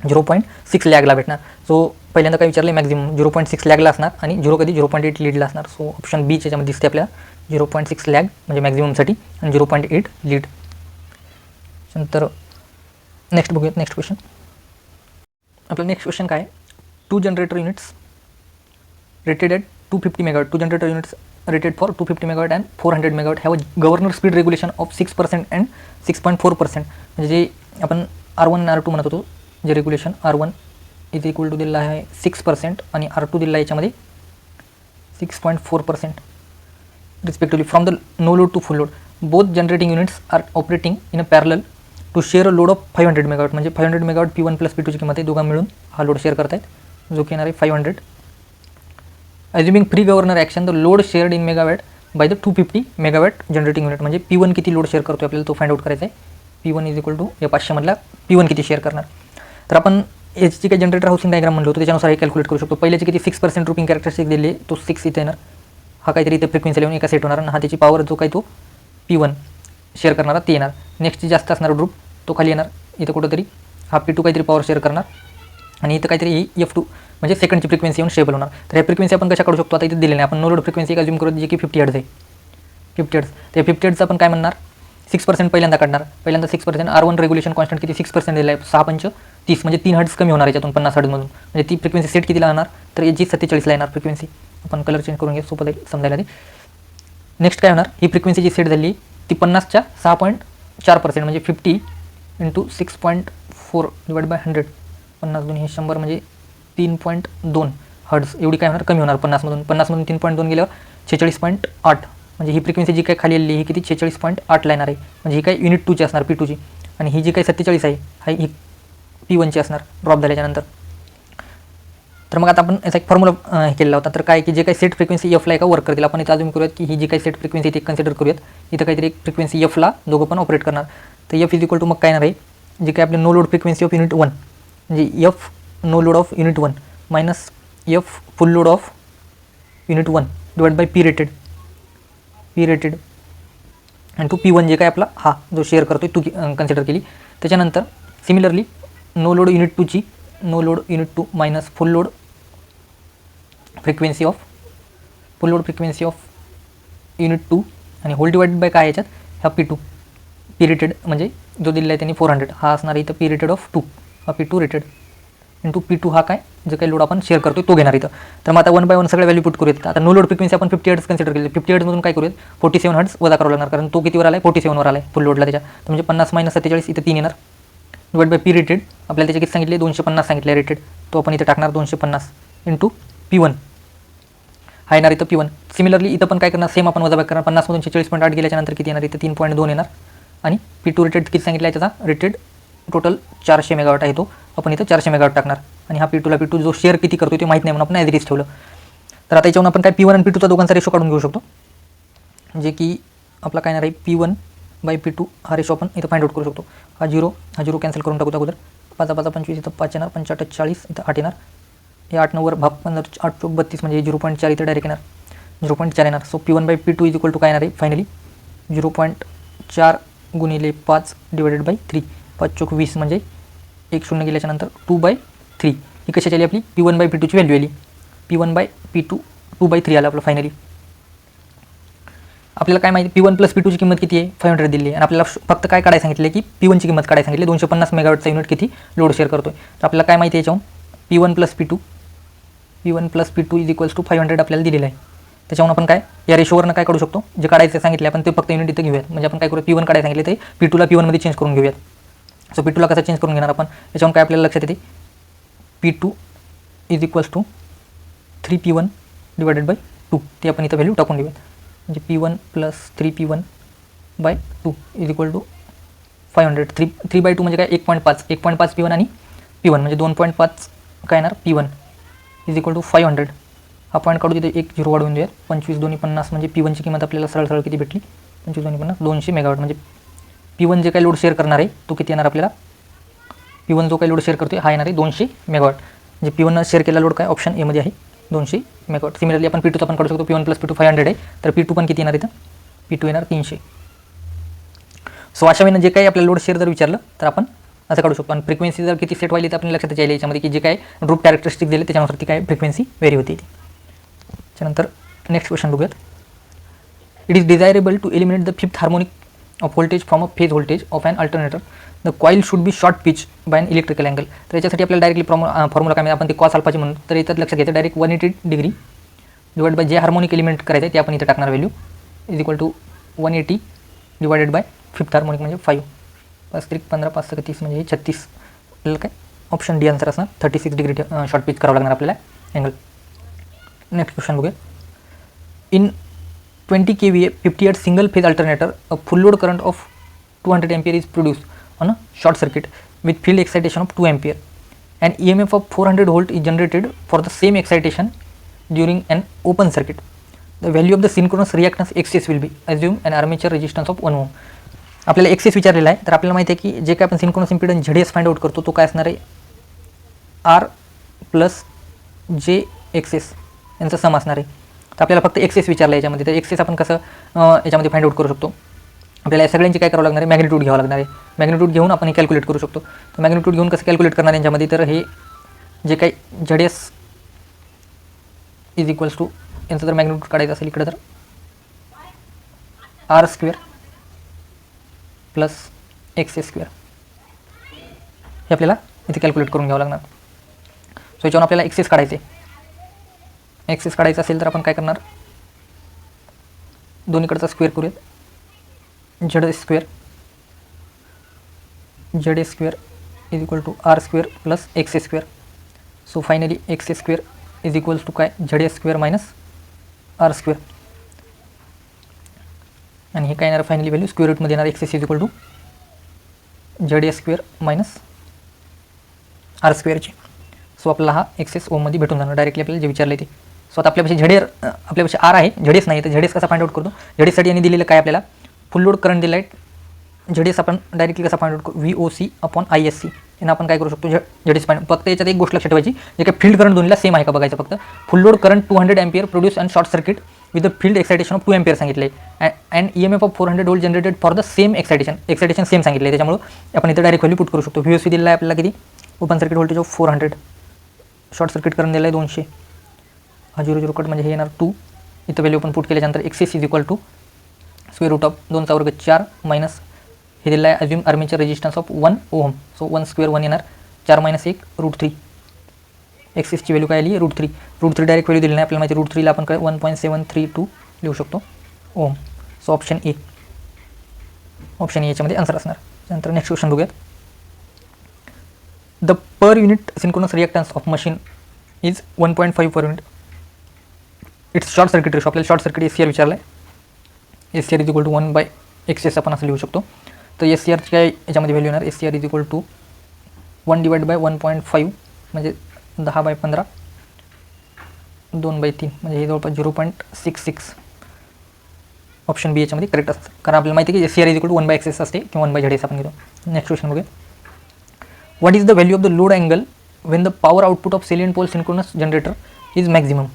0.6 लॅगला भेटणार. सो पहिल्यांदा काय विचारलं मॅक्झिमम 0.6 लॅगला असणार आणि 0.8 लीडला असणार. सो ऑप्शन बी याच्यामध्ये दिसते आपल्याला 0.6 लॅग म्हणजे मॅक्झिममसाठी आणि 0.8 लीड. नंतर नेक्स्ट बघूयात. नेक्स्ट क्वेश्चन आपला नेक्स्ट क्वेश्चन काय, 2 generator units rated at 250 megawatt. 2 generator units rated for 250 megawatt and 400 megawatt have a governor speed regulation of 6% and 6.4%. म्हणजे जे आपण R1 आणि R2 म्हणत होतो, जे regulation R1 is equal to दिलेला आहे 6% आणि R2 दिलेला आहे याच्यामध्ये 6.4% respectively from the no load to full load. Both generating units are operating in a parallel to share a load of 500 megawatt. म्हणजे 500 मेगावॅट P1 प्लस P2ची किंमत आहे, दोघां मिळून हा लोड शेअर करतायत, जो की येणार आहे 500. Assuming free governor action the load shared in megawatt by the 250 megawatt generating unit. म्हणजे P1 किती लोड शेअर करतो आपल्याला तो फाइंड आउट करायचा आहे. P1 इज इक्वल टू या 500 मधला P1 किती शेअर करणार. तर आपण याची काही जनरेटर हाऊसिंग डायग्राम म्हणलो होतो त्याच्यानुसार हे कॅल्क्युलेट करू शकतो. पहिल्याची किती 6% रुपिंग कॅरेक्टरिस्टिक दिली, तो 6 इथे येणार, हा काहीतरी इथे फ्रिक्वेन्सी लिहून एका सेट होणार आणि हा त्याची पॉवर जो काही तो P1 शेअर करणारा ते येणार. नेक्स्ट जास्त असणार ग्रुप तो खाली येणार, इथं कुठंतरी हा P2 काहीतरी पॉवर शेअर करणार आणि इथं काहीतरी ही F2 म्हणजे सेकंडची फ्रिक्वेन्सी येऊन स्टेबल होणार. तर ह्या फ्रिक्वेन्सी आपण कशा काढू शकतो, आता इथे दिले नाही, आपण नो लोड फ्रिक्वेन्सी एक अज्यूम करू जे की 50 हर्ट्ज आहे. 50 हर्ट्ज, त्या 50 हर्ट्जचं आपण काय म्हणणार 6% पहिल्यांदा काढणार. पहिल्यांदा 6% R1 रेग्युलेशन कॉन्स्टंट किती 6% दिला आहे, 6 पंच 30 म्हणजे 3 हर्ट्ज कमी होणार याच्यातून 50 हर्ट्जमधून. म्हणजे ती फ्रिक्वेन्सी सेट कितीला येणार तर याची 47ला येणार फ्रिक्वेन्सी. आपण कलर चेंज करून घ्या सोपं जाईल समजायला ते. नेक्स्ट काय होणार, ही फ्रिक्वेन्सी जी सेट झाली ती 50च्या 6.4% म्हणजे 50 इंटू 6.4 डिवाइड बाय 100. 50 2 हे 100 म्हणजे 3.2 हर्ट्ज एवढी काय होणार कमी होणार 50मधून 3.2 गेल्यावर 46.8. म्हणजे ही फ्रिक्वेन्सी जी काय खाली आलेली ही किती 46.8ला येणार आहे. म्हणजे ही काय युनिट 2ची असणार P2ची आणि ही जी काही 47 आहे ही P1ची असणार ड्रॉप झाल्याच्यानंतर. तर मग आता आपण याचा एक फॉर्म्युला हे केलेला होता. तर काय की जे काही सेट फ्रिक्वेन्सी Fला एका वर्क करतील, आपण इथं अजून करूयात की ही जी काही सेट फ्रिक्वेन्सी ती कन्सिडर करूयात. इथं काहीतरी एक फ्रिक्वेन्सी Fला दोघं पण ऑपरेट करणार. तर F इज इक्वल टू मग काय येणार आहे जे काही आपले no load frequency of unit 1 म्हणजे F no load of unit 1 minus F full load of unit 1 divide by P rated आणि टू P1 जे काय आपला हा जो शेअर करतोय तू कन्सिडर केली. त्याच्यानंतर सिमिलरली नो लोड युनिट 2ची no load unit 2 minus full load frequency of unit 2 आणि होल डिवाइड बाय काय याच्यात ह्या P2 P रेटेड म्हणजे जो दिलेला आहे त्यांनी 400 हा असणार इथं P रेटेड ऑफ 2 हा P2 रेटेड इंटू P2 हा काय जो काही लोड आपण शेअर करतो तो घेणार इथं. तर मग आता 1 बाय 1 सगळ्या व्हॅल्यू पुट करूयात. आता नो लोड फ्रिक्वेन्सी आपण 50 हर्ट्ज कन्सिडर केली. 50 हर्ट्जमधून काय करूयात 47 हर्ट्ज वजा करावं लागणार, कारण तो कितीवर आला आहे 47वर आला आहे फुल लोडला त्याच्या. तर म्हणजे 50 मायनस 47 इथं 3 येणार डिवाइड बाय P रेटेड आपल्याला त्याचे किती सांगितले 250 सांगितले रेटेड, तो आपण इथं टाकणार 250 इंटू P1 हा येणार इथं P1. सिमिलरली इथं पण काय करणार सेम आपण वजाबाकी करणार. 50मधून 46.8 गेल्याच्यानंतर किती येणार इथं 3.2 येणार आणि P2 रेटेड किती सांगितलं आहे त्याचा रेटेड टोटल 400 मेगावॅट आहे तो, आपण इथं 400 मेगावॅट टाकणार आणि हा P2 जो शेअर किती करतो ते माहीत नाही म्हणून आपण ॲज इट इज ठेवलं. तर आता याच्यावरून आपण काय P1 आणि P2चा दोघांचा रेशो काढून घेऊ शकतो, जे की आपला काय येणार आहे P1 बाय P2 हा रेशो आपण इथं फाइंड आउट करू शकतो. हा 0 कॅन्सल करून टाकू अगोदर. 5 5 25 इथं 5 येणार, 5 8 40 इथं 8 येणार, हे 8 9 वर भाग 15 8 चौक 32 म्हणजे 0.4 इथं डायरेक्ट येणार 0.4 येणार. So P1 by P2 is equal to काय येणार आहे फायनली 0.4 गुणिले 5 डिवायडेड बाय 3 5 चौक 20 म्हणजे 1 0 गेल्याच्यानंतर 2/3 ही कशाची आली आपली P1 बाय P2ची व्हॅल्यू आली. P1 बाय P2 2/3 आलं आपलं फायनली. आपल्याला काय माहिती P1 प्लस P2ची किंमत किती आहे 500 दिली आहे आणि आपल्याला फक्त काय काढायला सांगितले की P1ची किंमत काढायला सांगितली 250 मेगावॅटचा युनिट किती लोड शेअर करतोय. तर आपल्याला काय माहिती आहे याच्यावरून P1 plus P2 is equals to 500 आपल्याला दिलेलं आहे. त्याच्यावरून आपण काय या रेशोवरनं काय काढू शकतो, जे काढायचं सांगितले आपण ते फक्त युनिट इथं घेऊयात. म्हणजे आपण काय करू P1 काढायला सांगितले ते P2ला P1 मध्ये चेंज करून घेऊयात. सो P2ला कसं चेंज करून घेणार आपण, याच्यावरून काय आपल्याला लक्षात येते P2 is equals to 3P1 divided by 2. ते आपण इथं व्हॅल्यू टाकून घेऊयात. म्हणजे P1 plus 3P1 by 2 is equal to 500. 3/2 म्हणजे काय 1.5 P1 आणि P1 म्हणजे 2.5 काय येणार P1 इज इक्वल टू 500. हा पॉईंट काढू तिथे 1 0 वाढवून देऊयात. 25 2 50 म्हणजे P1ची किंमत आपल्याला सरळ किती भेटली 25 2 50 200 मेगावॅट. म्हणजे P1 जे काही लोड शेअर करणार आहे तो किती येणार आपल्याला, P1 जो काही लोड शेअर करतोय हा येणार आहे 200 मेगावॅट. म्हणजे P1 शेअर केलेला लोड काय ऑप्शन एमध्ये आहे 200 मेगावॅट. सिमिलरली आपण P2चा पण काढू शकतो. P1 प्लस P2 500 आहे तर P2 पण किती येणार इथं, P2 येणार 300. सो अशा वेळेनं जे काही आपल्याला लोड शेअर जर विचारलं तर आपण असं काढू शकतो. आणि फ्रिक्वेन्सी जर किती सेट व्हायली तर आपण लक्षात यायला याच्यामध्ये की जे काय ग्रुप कॅरेक्टरिस्टिक दिले त्याच्यानुसार ती काय फ्रिक्वेन्सी व्हेरी होते. त्यानंतर नेक्स्ट क्वेश्चन बघूयात. It is desirable to eliminate the fifth harmonic of voltage from a phase voltage of an alternator. The coil should be short pitch by an electrical angle. तर याच्यासाठी आपल्याला directly formula काय आपण ते cos अल्फाची म्हणून, तर याच्यात लक्षात घ्यायचं डायरेक्ट 180 डिग्री डिवाइड बाय जे हार्मोनिक एलिमेंट करायचं आहे ते आपण इथं टाकणार value is equal to 180 divided by fifth harmonic म्हणजे 5. 5 3 15 5 6 30 म्हणजे 36. आपल्याला काय ऑप्शन डी आन्सर असणार 36 डिग्री शॉर्ट पिच करावं लागणार आपल्याला अँगल. नेक्स्ट क्वेश्चन बघूया. In 20 kVA 50 Hz single phase alternator, a full load current of 200 ampere is produced on a short circuit with field excitation of 2 ampere. An EMF of 400 volt is generated for the same excitation during an open circuit. The value of the synchronous reactance XS will be. Assume an armature resistance of 1 ohm. आपल्याला XS विचारलेला आहे तर आपल्याला माहिती आहे की जे काय आपण synchronous impedance ZS find out करतो तो काय असणार आहे R प्लस JXS यांचा सम असणार आहे. तर आपल्याला फक्त XS विचारलं आहे याच्यामध्ये. तर XS आपण कसं याच्यामध्ये फाइंड आउट करू शकतो, आपल्याला या सगळ्यांची काय करावं लागणार आहे मॅग्निट्यूड घ्यावं लागणार आहे. मॅग्निट्यूड घेऊन आपण हे कॅल्क्युलेट करू शकतो. तर मॅग्निट्यूड घेऊन कसं कॅल्क्युलेट करणार यांच्यामध्ये, तर हे जे काही ZS इज इक्वल्स टू यांचं जर मॅग्निट्यूड काढायचं असेल इकडे तर R² प्लस XS² हे आपल्याला इथे कॅल्क्युलेट करून घ्यावं लागणार. सो याच्यावर आपल्याला XS काढायचे. XS काढायचं असेल तर आपण काय करणार, दोन्हीकडचा स्क्वेअर करूयात. ZS² is equal to R² plus XS². So finally XS² is equals to काय ZS² मायनस R². आणि हे काय येणार फायनली व्हॅल्यू स्क्वेअर रूटमध्ये येणार XS is equal to ZS² minus R²ची. सो आपला हा XS ओममध्ये भेटून जाणार डायरेक्टली आपल्याला जे विचारले ते. सो आता आपल्यापाशी R आहे, ZS नाही. तर ZS कसा फाइंड आउट करतो, ZSसाठी यांनी दिलेलं काय आपल्याला फुल लोड करंट दिला आहे. ZS आपण डायरेक्टली कसा फाइंड आउट करू VOC/ISC यांना आपण काय करू शकतो ZS फाइंड. फक्त याच्यात एक गोष्ट लक्षात ठेवायची, जे काय फील्ड करंट दोन्हीला सेम आहे का बघायचं फक्त. Full load current 200 ampere produce and short circuit with the field excitation of 2 ampere सांगितले and EMF of 400 volt generated for the same excitation same सांगितले. त्याच्यामुळे आपण इथं डायरेक्ट व्हॅल्यू पुट करू शकतो. VOC दिला आहे आपल्याला किती open circuit voltage of 400, short circuit current दिला आहे 200. हा 0 0 कट म्हणजे हे येणार 2. इथं व्हॅल्यू पण पुट केल्यानंतर XS is equal to square root of 2चा वर्ग 4 मायनस हे दिलं आहे assume armature resistance of 1 ohm. So 1 square 1 येणार 4 मायनस 1 √3. XSची व्हॅल्यू काय आली √3. √3 डायरेक्ट व्हॅल्यू दिली नाही आपल्याला माहिती. √3ला आपण काय 1.732 लिहू शकतो ओम. सो ऑप्शन ए याच्यामध्ये आन्सर असणार. त्यानंतर नेक्स्ट क्वेश्चन बघूयात. The per unit synchronous reactance of machine is 1.5 per unit. It's short circuit ratio. आपल्याला शॉर्ट सर्किट SCR विचारलं आहे. SCR is equal to 1/XS आपण असं लिहू शकतो. तर SCRची काय याच्यामध्ये व्हॅल्यू येणार SCR is equal to 1 divide by 1.5 म्हणजे 10/15 2/3 म्हणजे हे जवळपास 0.66. ऑप्शन बी याच्यामध्ये करेक्ट असतं, कारण आपल्याला माहिती आहे की SCR is equal to 1/XS असते किंवा 1/ZS आपण घेतो. नेक्स्ट क्वेश्चन बघूया. What is the value of the load angle when the power output of salient pole synchronous generator is maximum.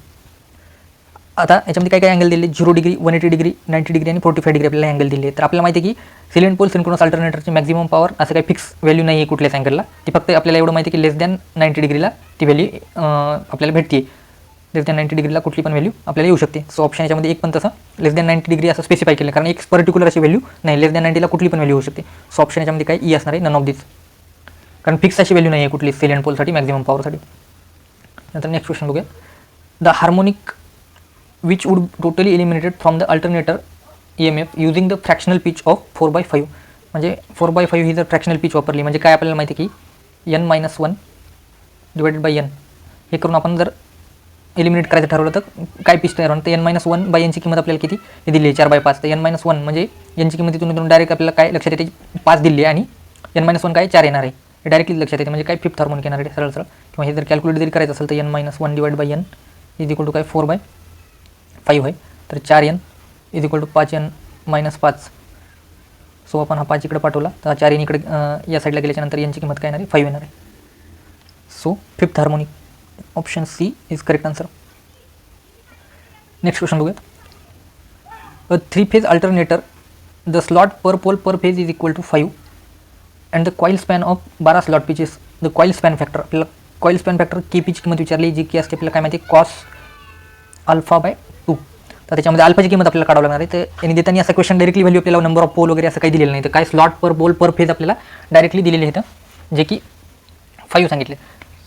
आता याच्यामध्ये काय काय अँगल दिले 0 डिग्री 180 डिग्री 90 डिग्री आणि 45 डिग्री आपल्याला अँगल दिले. तर आपल्याला माहिती आहे की सिलियंट पोल सिंक्रोनस अल्टरनेटरची मॅक्झिमम पॉवर असं काही फिक्स व्हॅल्यू नाही आहे कुठल्याच अँगलला. ती फक्त आपल्याला एवढं माहिती आहे की लेस दॅन 90 डिग्रीला ती व्हॅल्यू आपल्याला भेटते. लेस दॅन 90 डिग्रीला कुठली पण व्हॅल्यू आपल्याला येऊ शकते. सो ऑप्शन याच्यामध्ये एक पण तसं लेस दॅन 90 डिग्री असं स्पेसिफाय केलं, कारण एक पर्टिक्युलर अशी व्हॅल्यू नाही, लेस दॅन 90ला कुठली पण व्हॅल्यू होऊ शकते. सो ऑप्शन याच्यामध्ये काय ई असणार आहे, नन ऑफ दिस, कारण फिक्स अशी व्हॅल्यू नाही आहे कुठली सेल अँड पोलसाठी मॅक्झिमम पॉवरसाठी. नंतर नेक्स्ट क्वेश्चन बघूया. The harmonic which would totally eliminated from the alternator EMF using the fractional pitch of 4/5. म्हणजे 4/5 ही जर फ्रॅक्शनल पिच वापरली म्हणजे काय आपल्याला माहिती आहे की n-1 डिवायडेड बाय n हे करून आपण जर एलिमिनेट करायचं ठरवलं तर काय पिच तयार होणार, तर n-1/n ची किंमत आपल्याला किती हे दिली आहे 4/5. तर n-1 म्हणजे n ची किंमत इथून डायरेक्ट आपल्याला काय लक्षात येते 5 दिली आहे आणि n-1 काय 4 येणार आहे, हे डायरेक्टली लक्षात येते. म्हणजे काय फिफ्थ हार्मोनिक येणार आहे सरळ सरळ. किंवा हे जर कॅल्क्युलेट जरी करायचं असेल तर n-1 divide by n is equal to काय 4/5 आहे. तर 4n is equal to 5n-5. So आपण हा 5 इकडे पाठवला तर 4n इकडे या साईडला गेल्याच्यानंतर n ची किंमत काय येणार आहे 5 येणार आहे. So fifth harmonic option C is correct answer. Next question बघूया. A 3-phase alternator the slot per pole per phase is equal to 5 and the coil span of 12 slot pitches. The coil span factor, आपल्याला coil span factor K पीची किंमत विचारली जी की असते आपल्याला काय माहिती कॉस α/2. तर त्याच्यामध्ये अल्फाची किंमत आपल्याला काढावं लागणार आहे. तर यांनी देताना असा क्वेश्चन डायरेक्टली व्हॅल्यू आपल्याला नंबर ऑफ पोल वगैरे असं काही दिलेलं नाही, तर काय slot per pole per phase आपल्याला डायरेक्टली दिलेले आहेत जे की 5 सांगितले.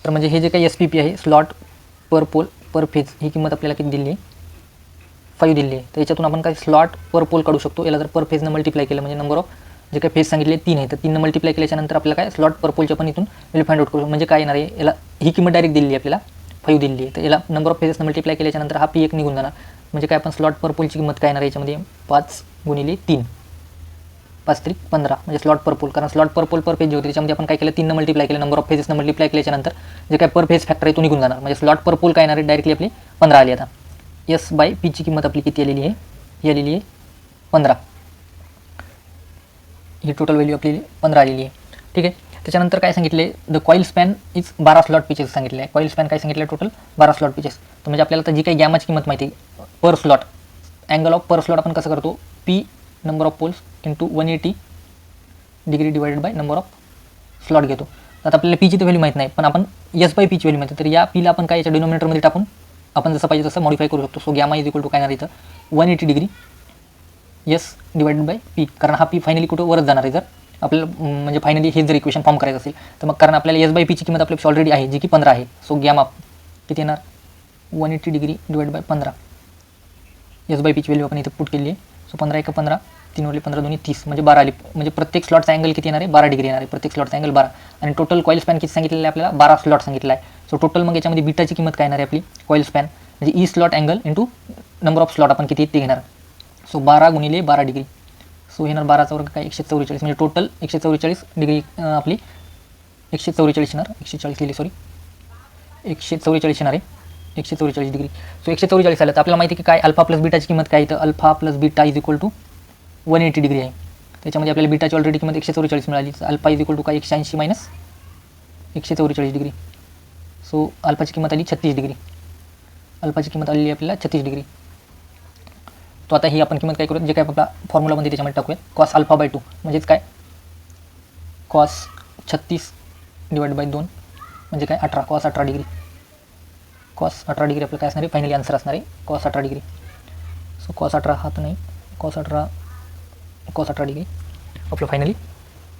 तर म्हणजे हे जे काही SPP आहे slot per pole per phase ही किंमत आपल्याला किती दिली आहे 5 दिली आहे. तर याच्यातून आपण काय स्लॉट पर पोल काढू शकतो. याला जर पर फेजनं मल्टिप्लाय केलं म्हणजे नंबर ऑफ जे काही फेज सांगितले 3 आहे, तर 3 मल्टिप्लाय केल्याच्यानंतर आपल्याला काय स्लॉट पर पोलच्या पण इथून व्हॅल्यू फाइंड आउट करू. म्हणजे काय येणार आहे, याला ही किंमत डायरेक्ट दिलेली आहे आपल्याला 5 दिलेली आहे. तर याला नंबर ऑफ फेजेसनं मल्टिप्लाय केल्याच्यानंतर हा P1 निघून जाणार. म्हणजे काय आपण स्लॉट पर पोलची किंमत काय येणार याच्यामध्ये 5 × 3 5 × 15 म्हणजे स्लॉट पर पोल. कारण slot per pole per phase जे होते त्याच्यामध्ये आपण काय केलं 3 मल्टिप्लाय केलं, नंबर ऑफ फेजेसनं मल्टिप्लाय केल्याच्यानंतर जे काय पर फेज फॅक्टर आहे तो निघून जाणार. म्हणजे स्लॉट पर पोल काय येणार आहे डायरेक्टली आपली 15 आली. आता S/P ची किंमत आपली किती आलेली आहे, ही आलेली आहे 15. ही टोटल व्हॅल्यू आपली 15 आलेली आहे. ठीक आहे. त्याच्यानंतर काय सांगितले the coil span is 12 slot pitches सांगितले आहे. कॉईल स्पॅन काय सांगितलं टोटल 12 स्लॉट पिचेस. तर म्हणजे आपल्याला तर जी काही गॅमाची किंमत माहिती आहे per slot, angle of per slot आपण कसं करतो P number of poles into 180 degree divided by number of slot घेतो. आता आपल्याला पीची तर व्हॅल्यू माहीत नाही, पण आपण S/P ची व्हॅल्यू माहिती. तर या पीला आपण काय याच्या डिनोमिनेटरमध्ये टाकून आपण जसं पाहिजे तसं मॉडिफाय करू शकतो. So gamma is equal to काय येणार इथं 180 degree S divided by P. कारण हा P फायनली कुठं वरच जाणार आहे जर आपल्याला म्हणजे फायनली हे जर इक्वेशन फॉर्म करायचं असेल तर. मग कारण आपल्याला S/P ची किंमत आपल्यापेक्षा ऑलरेडी आहे जी की 15 आहे. सो गॅमा किती येणार 180 डिग्री डिवाइड बाय 15. S/P ची व्हॅल्यू आपण इथे पुट केली आहे. सो 15 × 15 3 × 15 दोन्ही 30 म्हणजे 12 आली. म्हणजे प्रत्येक स्लॉटचा अँगल किती येणार आहे 12 डिग्री येणार आहे. प्रत्येक स्लॉटचा अँगल 12 आणि टोटल कॉईल स्पॅन किती सांगितलेलं आहे आपल्याला 12 स्लॉट सांगितलं आहे. सो टोटल मग याच्यामध्ये बीटाची किंमत काय येणार आहे आपली कॉईल स्पॅन म्हणजे E slot angle into number of slot आपण किती ते घेणार. So 12 × 12 degree. सो येणार 12चा वर्ग काय 144 म्हणजे टोटल 144 डिग्री आपली 144 येणार 140 लिहिली सॉरी 144 येणार आहे 144 डिग्री. सो 144 आलं तर आपल्याला माहिती आहे की काय अल्फा प्लस बीटाची किंमत काय तर alpha plus beta is equal to 180 degree आहे. त्याच्यामध्ये आपल्याला बीटाची ऑलरेडी किंमत 144 मिळाली. अल्फा इज इक्वल टू काय 180 मायनस 144 डिग्री. सो अल्फाची किंमत आली 36 डिग्री. अल्फाची किंमत आलेली आपल्याला 36 डिग्री. तो आता ही आपण किंमत काय करूया जे काय आपला फॉर्म्युलामध्ये त्याच्यामध्ये टाकूया कॉस α/2 म्हणजेच काय कॉस 36 डिवाइड बाय 2 म्हणजे काय 18 कॉस 18 डिग्री. कॉस 18 डिग्री आपलं काय असणार आहे फायनली आन्सर असणार आहे कॉस 18 डिग्री. सो कॉस 18 हा तर नाही कॉस 18 डिग्री आपलं finally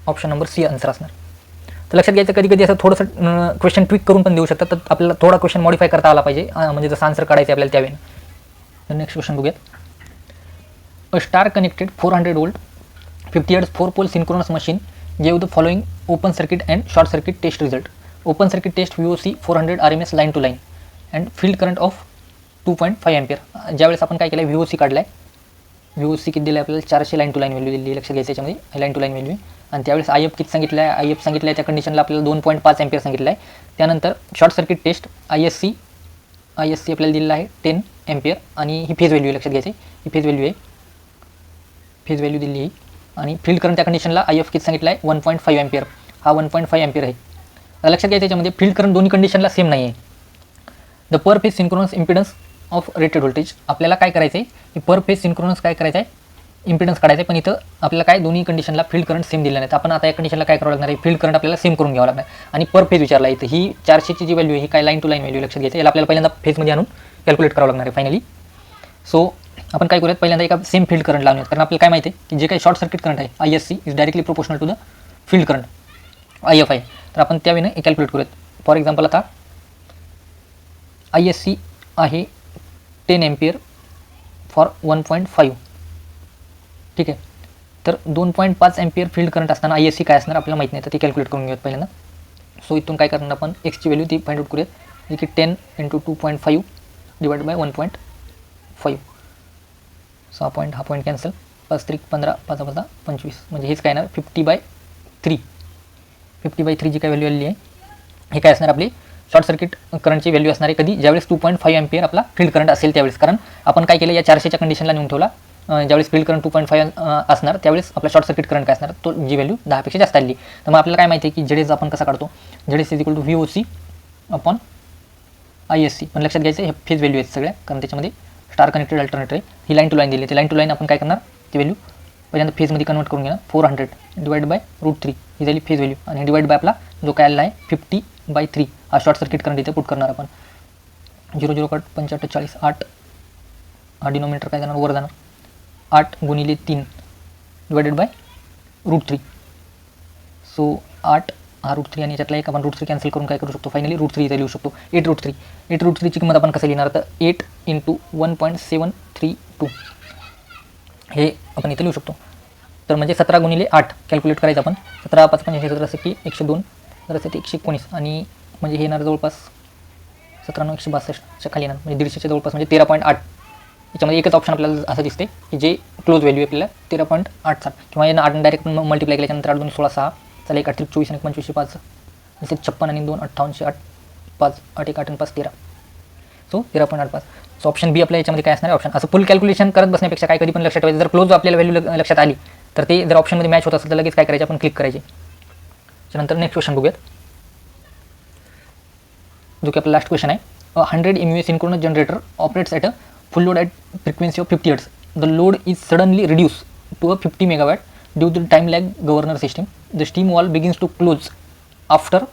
option number C answer असणार. तर लक्षात घ्यायचं कधी कधी असं थोडंसं क्वेश्चन ट्विक करून पण देऊ शकतात. तर आपल्याला थोडा क्वेश्चन मॉडिफाय करता आला पाहिजे म्हणजे जसं आन्सर काढायचं आपल्याला त्यावेळेला. तर नेक्स्ट क्वेश्चन बघूयात. A star connected 400 volt 50 Hz 4-pole synchronous machine gave the following open circuit and short circuit test result. Open circuit test VOC 400 RMS line to line and field current of 2.5 ampere. ज्यावेळेस आपण काय केलं VOC काढलाय VOC किती दिलं आपल्याला 400 line to line value दिली लक्षात घ्यायचं याच्यामध्ये लाईन टू लाईन व्हॅल्यू. आणि त्यावेळेस IF किती सांगितलं आहे IF सांगितलं आहे त्या कंडिशनला आपल्याला 2.5 एम्पियर सांगितलं आहे. त्यानंतर शॉर्ट सर्किट टेस्ट ISC आपल्याला दिलेला आहे 10 एम्पियर आणि ही फेज व्हॅल्यू लक्षात घ्यायची ही फेज व्हॅल्यू आहे फेज व्हॅल्यू दिली आहे. आणि फील्ड करंट त्या कंडिशनला IF किती सांगितलं आहे 1.5 एम्पियर हा 1.5 एम्पियर आहे. लक्षात घ्यायचं याच्यामध्ये फील्ड करंट दोन्ही कंडिशनला सेम नाही आहे. The per phase synchronous impedance of rated voltage आपल्याला काय करायचं आहे की पर फेज सिंक्रोनस काय करायचं आहे इम्पिडन्स काढायचं आहे. पण इथं आपल्याला काय दोन्ही कंडिशनला फील्ड करंट सेम दिलं नाही. तर आपण आता या कंडिशनला काय करावं लागणार आहे फील्ड करंट आपल्याला सेम करून घ्यावं लागणार आणि पर फेज विचारला इथं ही 400ची जी व्हॅल्यू आहे ही काय लाईन टू लाईन व्हॅल्यू लक्षात घ्यायचं. याला आपल्याला पहिल्यांदा फेजमध्ये आणून कॅल्क्युलेट करावं लागणार आहे फायनली. सो आपण काय करूयात, पहिल्यांदा एका सेम फील्ड करंट लावूयात, कारण आपल्याला काय माहिती आहे की जे काही शॉर्ट सर्किट करंट आहे ISC is directly proportional to the field current IF आहे. तर आपण त्यावेळी कॅल्क्युलेट करूयात. फॉर एक्झाम्पल आता ISC आहे 10 एम्पियर फॉर 1.5, ठीक आहे. तर 2.5 एम्पियर फील्ड करंट असताना ISC काय असणार आपल्याला माहीत नाही, तर ते कॅल्क्युलेट करून घेऊयात पहिल्यांदा. सो इथून काय करणार आपण, एक्सची व्हॅल्यू ती फाइंड आउट करूयात, जे की 10 × 2.5 डिवाइड बाय 1.5. 6 पॉईंट, हा पॉईंट कॅन्सल, 5 त्रिक 15, 5 5 25, म्हणजे हेच काय येणार 50/3. 50/3 जी काय व्हॅल्यू आलेली आहे हे काय असणार आपली शॉर्ट सर्किट करंटची व्हॅल्यू असणार आहे कधी, ज्यावेळेस 2.5 एम्पियर आपला फील्ड करंट असेल त्यावेळेस. कारण आपण काय केलं, या 400च्या कंडिशनला नेऊन ठेवला, ज्यावेळेस फील्ड करंट 2.5 असणार त्यावेळेस आपला शॉर्ट सर्किट करंट काय असणार, तो जी व्हॅल्यू 10पेक्षा जास्त आली. तर मग आपल्याला काय माहिती आहे की ZS आपण कसा काढतो, ZS is equal to VOC upon ISC. पण लक्षात घ्यायचं हे फेज व्हॅल्यू आहेत सगळ्या, कारण त्याच्यामध्ये स्टार कनेक्टेड अल्टरनेटर आहे, ही लाईन टू लाईन दिली. ते लाईन टू लाईन आपण काय करणार, ती व्हॅल्यू पहिल्यांदा फेजमध्ये कन्वर्ट करून घेणार. 400 डिवाइड बाय √3 ही झाली फेज व्हॅल्यू, आणि डिवाइड बाय आपला जो काय आलेला आहे 50/3 हा शॉर्ट सर्किट करंट इथे पुट करणार आपण. 0 0 कट 85 40 8, हा डिनोमिनेटर काय जाणार वर जाणार, 8 × 3 डिवाइडेड बाय √3. सो 8 हा √3 आणि याच्यातला एक आपण √3 कॅन्सल करून काय करू शकतो, फायनली √3 इथे लिहू शकतो. 8√3. 8√3ची किंमत आपण कसं लिहिणार, तर 8 × 1.732 हे आपण इथे लिहू शकतो. तर म्हणजे 17 × 8 कॅल्क्युलेट करायचं आपण. 17 5 5 17 की 102, 119, आणि म्हणजे हे येणार जवळपास 17 162च्या खाली येणार, म्हणजे 150च्या जवळपास, म्हणजे 13.8. याच्यामध्ये एकच ऑप्शन आपल्याला असं दिसते की जे क्लोज व्हॅल्यू आहे आपल्याला 13.87, किंवा यांना 8 डायरेक्ट मल्टिप्लाय केल्याच्यानंतर 8 2 16 6, चला 1 8 24 आणि 25 5, 56 आणि 2 58 8 5 8 1 8 5 13. सो 13.85. सो ऑप्शन बी आपल्या याच्यामध्ये काय असणार आहे ऑप्शन. असं फुल कॅल्क्युलेशन करत बसण्यापेक्षा काय कधी पण लक्षात ठेवायचं, जर क्लोज आपल्याला व्हॅल्यू लक्षात आली तर ते जर ऑप्शनमध्ये मॅच होत असेल तर लगेच काय करायचे आपण, क्लिक करायचे. त्यानंतर नेक्स्ट क्वेश्चन बघूयात, जो की आपला लास्ट क्वेश्चन आहे. 100 MVA synchronous generator operates at a full load at frequency of 50 Hz. The load is suddenly reduced to a 50 MW due to the time lag governor system. The steam valve begins to close after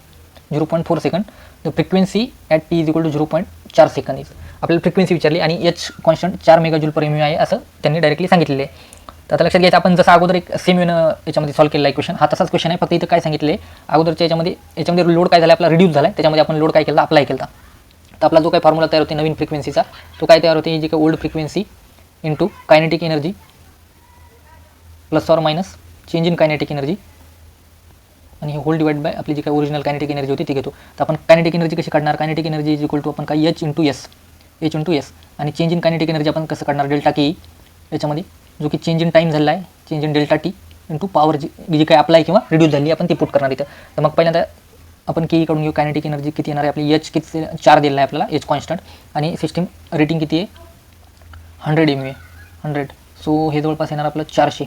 0.4 second. The frequency at t is equal to 0.4 second is. आपल्याला frequency विचारली आणि H constant 4 MJ/mA आहे असं त्यांनी directly सांगितलेलं आहे. तर आता लक्षात घ्यायचं, आपण जसं अगोदर एक सेम याच्यामध्ये सॉल्व्ह केलेला आहे क्वेश्चन, हा तसाच क्वेश्चन आहे, फक्त इथं काय सांगितलं आहे अगोदरच्या याच्यामध्ये लोड काय झाला आपला रिड्यूस झाला आहे, त्याच्यामध्ये आपण लोड काय केला अप्लाय केला. तर आपला जो काही फॉर्म्युला तयार होते नवीन फ्रिक्वेन्सीचा, तो काय तयार होते, जी काही old frequency into kinetic energy plus or minus change in kinetic energy, आणि हे होल डिवाइड बाय आपली जी काही ओरिजिनल कायनेटिक एनर्जी होती ती घेतो. तर आपण कायनेटिक एनर्जी कशी काढणार, kinetic energy is equal to आपण काय H × S, आणि चेंज इन कायनेटिक एनर्जी आपण कसं काढणार, डेल्टा के याच्यामध्ये जो की चेंज इन टाईम झाला आहे, change in delta T into power जी काही अप्लाय किंवा रिड्यूस झाली आपण ती पुट करणार इथं. तर मग पहिल्यांदा आपण के काढून घेऊ, कायनेटिक एनर्जी किती येणार आहे आपली, H किती 4 दिलेला आहे आपल्याला, H कॉन्स्टंट, आणि सिस्टीम रेटिंग किती आहे 100 MVA 100. सो हे जवळपास येणार आपलं 400.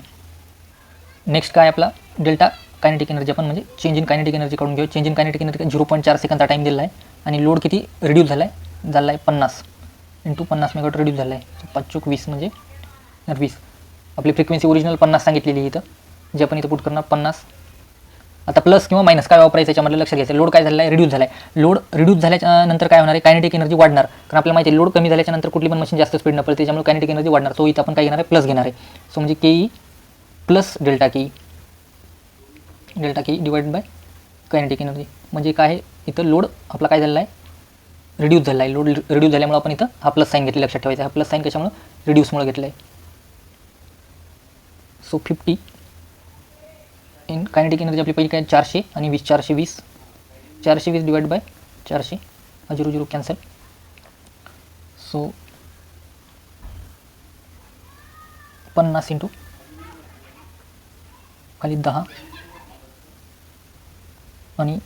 नेक्स्ट काय आपला डेल्टा कायनेटिक एनर्जी आपण म्हणजे चेंज इन कायनेटिक एनर्जी काढून घेऊ. चेंज इन कायनेटिक एनर्जी 0.4 सेकंदचा टाईम दिला आहे, आणि लोड किती रिड्यूस झाला आहे 50 इंटू 50 मेगावॉट रिड्यूस झाला आहे. 5 चूक 20 म्हणजे 20. आपली फ्रिक्वेन्सी ओरिजिनल 50 सांगितलेली इथं, जे आपण इथं पुट करणार 50. आता प्लस किंवा मायनस काय वापरायचं याच्यामध्ये लक्षात घ्यायचं, लोड काय झाला आहे रिड्यूस झाला आहे. लोड रिड्यूस झाल्याच्या नंतर काय होणार आहे, कायनेटिक एनर्जी वाढणार, कारण आपल्याला माहिती आहे लोड कमी झाल्याच्या नंतर कुठली पण मशीन जास्त स्पीड न पडते, त्याच्यामुळे कायनेटिक एनर्जी वाढणार. सो इथं आपण काय घेणार आहे, प्लस घेणार आहे. सो म्हणजे K plus delta K divide by kinetic energy, म्हणजे काय आहे इथं लोड आपला काय झालेला आहे रिड्यूस झाला आहे. लोड रिड्यूस झाल्यामुळे आपण इथं हा प्लस साईन घेतले, लक्षात ठेवायचा. हा प्लस साईन कशामुळे, रिड्यूसमुळे घेतला आहे. सो 50 इन कायनेटिक एनर्जी आपली पहिली काय 400 आणि 20 420 420 डिवाइड बाय 400, हा 0 0 कॅन्सल. सो 50 इंटू खाली 10 आणि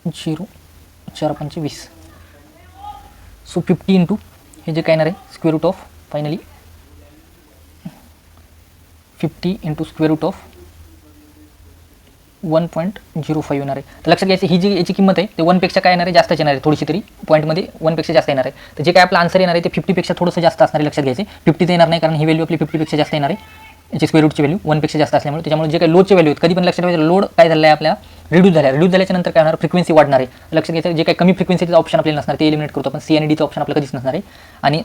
0 4 5 20. सो 50 इंटू हे जे काय येणार आहे square root of finally 50 into square root of 1.05 येणार आहे. तर लक्षात घ्यायचं, ही जी याची किंमत आहे ते 1पेक्षा काय येणार आहे, जास्तच येणार आहे, थोडीशी तरी पॉईंटमध्ये 1पेक्षा जास्त येणार आहे. तर जे काय आपलं आन्सर येणार आहे ते 50पेक्षा थोडंसं जास्त असणार आहे. लक्षात घ्यायचे 50 तर येणार नाही, कारण ही व्हॅल्यू आपली 50पेक्षा जास्त येणार आहे, याची स्क्वेअर रूटची व्हॅल्यू 1पेक्षा जास्त असल्यामुळे. त्याच्यामुळे जे काही लोडचे व्हॅल्यू आहेत कधी पण लक्षात ठेवायचं, लोड काय झालं आहे आपल्या रिड्यूस झाल्याच्या नंतर काय होणार, फ्रिक्वेन्सी वाढणार आहे. लक्षात घ्यायचं, जे काही कमी फ्रिक्वेन्सीचं ऑप्शन आपल्याला नसणार ते एलिमिनेट करतो आपण. सी आणि डीचं ऑप्शन आपल्याला कधीच नसणार आहे आणि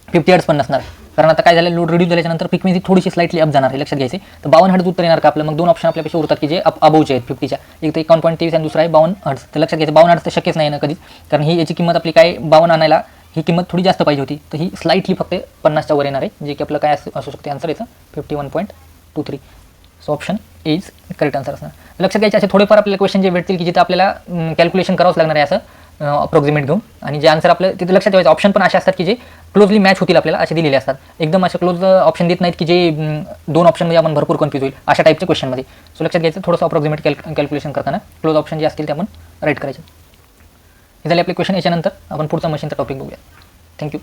50 हर्ट्ज पण नसणार, कारण आता काय झालं, लोड रिड्यूस झाल्याच्या नंतर फ्रिक्वेन्सी थोडीशी स्लाइटली अप जाणार आहे. लक्षात घ्यायचे. तर 52 हर्ट्ज उत्तर येणार का आपलं, मग दोन ऑप्शन आपल्यापेक्षा उरतात की जे अबोवचे आहेत 50च्या, एक तर 51.23 आणि दुसरा आहे 52 हर्ट्ज. तर लक्षात घ्यायचं 52 हर्ट्ज तर शक्यच नाही ना कधीच, कारण ही याची किंमत आपली काय 52 आणायला ही किंमत थोडी जास्त पाहिजे होती, तर ही स्लाइटली फक्त 50च्या वर येणार आहे, जे की आपलं काय असू शकते आन्सर याचं 51.23. So option A is correct answer असणार. लक्षात घ्यायचे असे थोडेफार आपल्याला क्वेश्चन जे भेटतील की जिथे आपल्याला कॅल्क्युलेशन करावंच लागणार आहे असं अप्रॉक्सिमेट घेऊन, आणि जे आन्सर आपलं तिथे लक्षात ठेवायचं ऑप्शन पण असे असतात की जे क्लोजली मॅच होतील आपल्याला असे दिलेले असतात. एकदम असे क्लोज ऑप्शन देत नाहीत की जे दोन ऑप्शनमध्ये आपण भरपूर कन्फ्यूज होईल अशा टाईपच्या क्वेश्चनमध्ये. सो लक्षात घ्यायचं थोडंसं अप्रॉक्सिमेट कॅल्क्युलेशन करताना क्लोज ऑप्शन जे असतील ते आपण राईट करायचे. हे झाले आपले क्वेश्चन. याच्यानंतर आपण पुढचा मशीनचा टॉपिक बघूया. थँक्यू.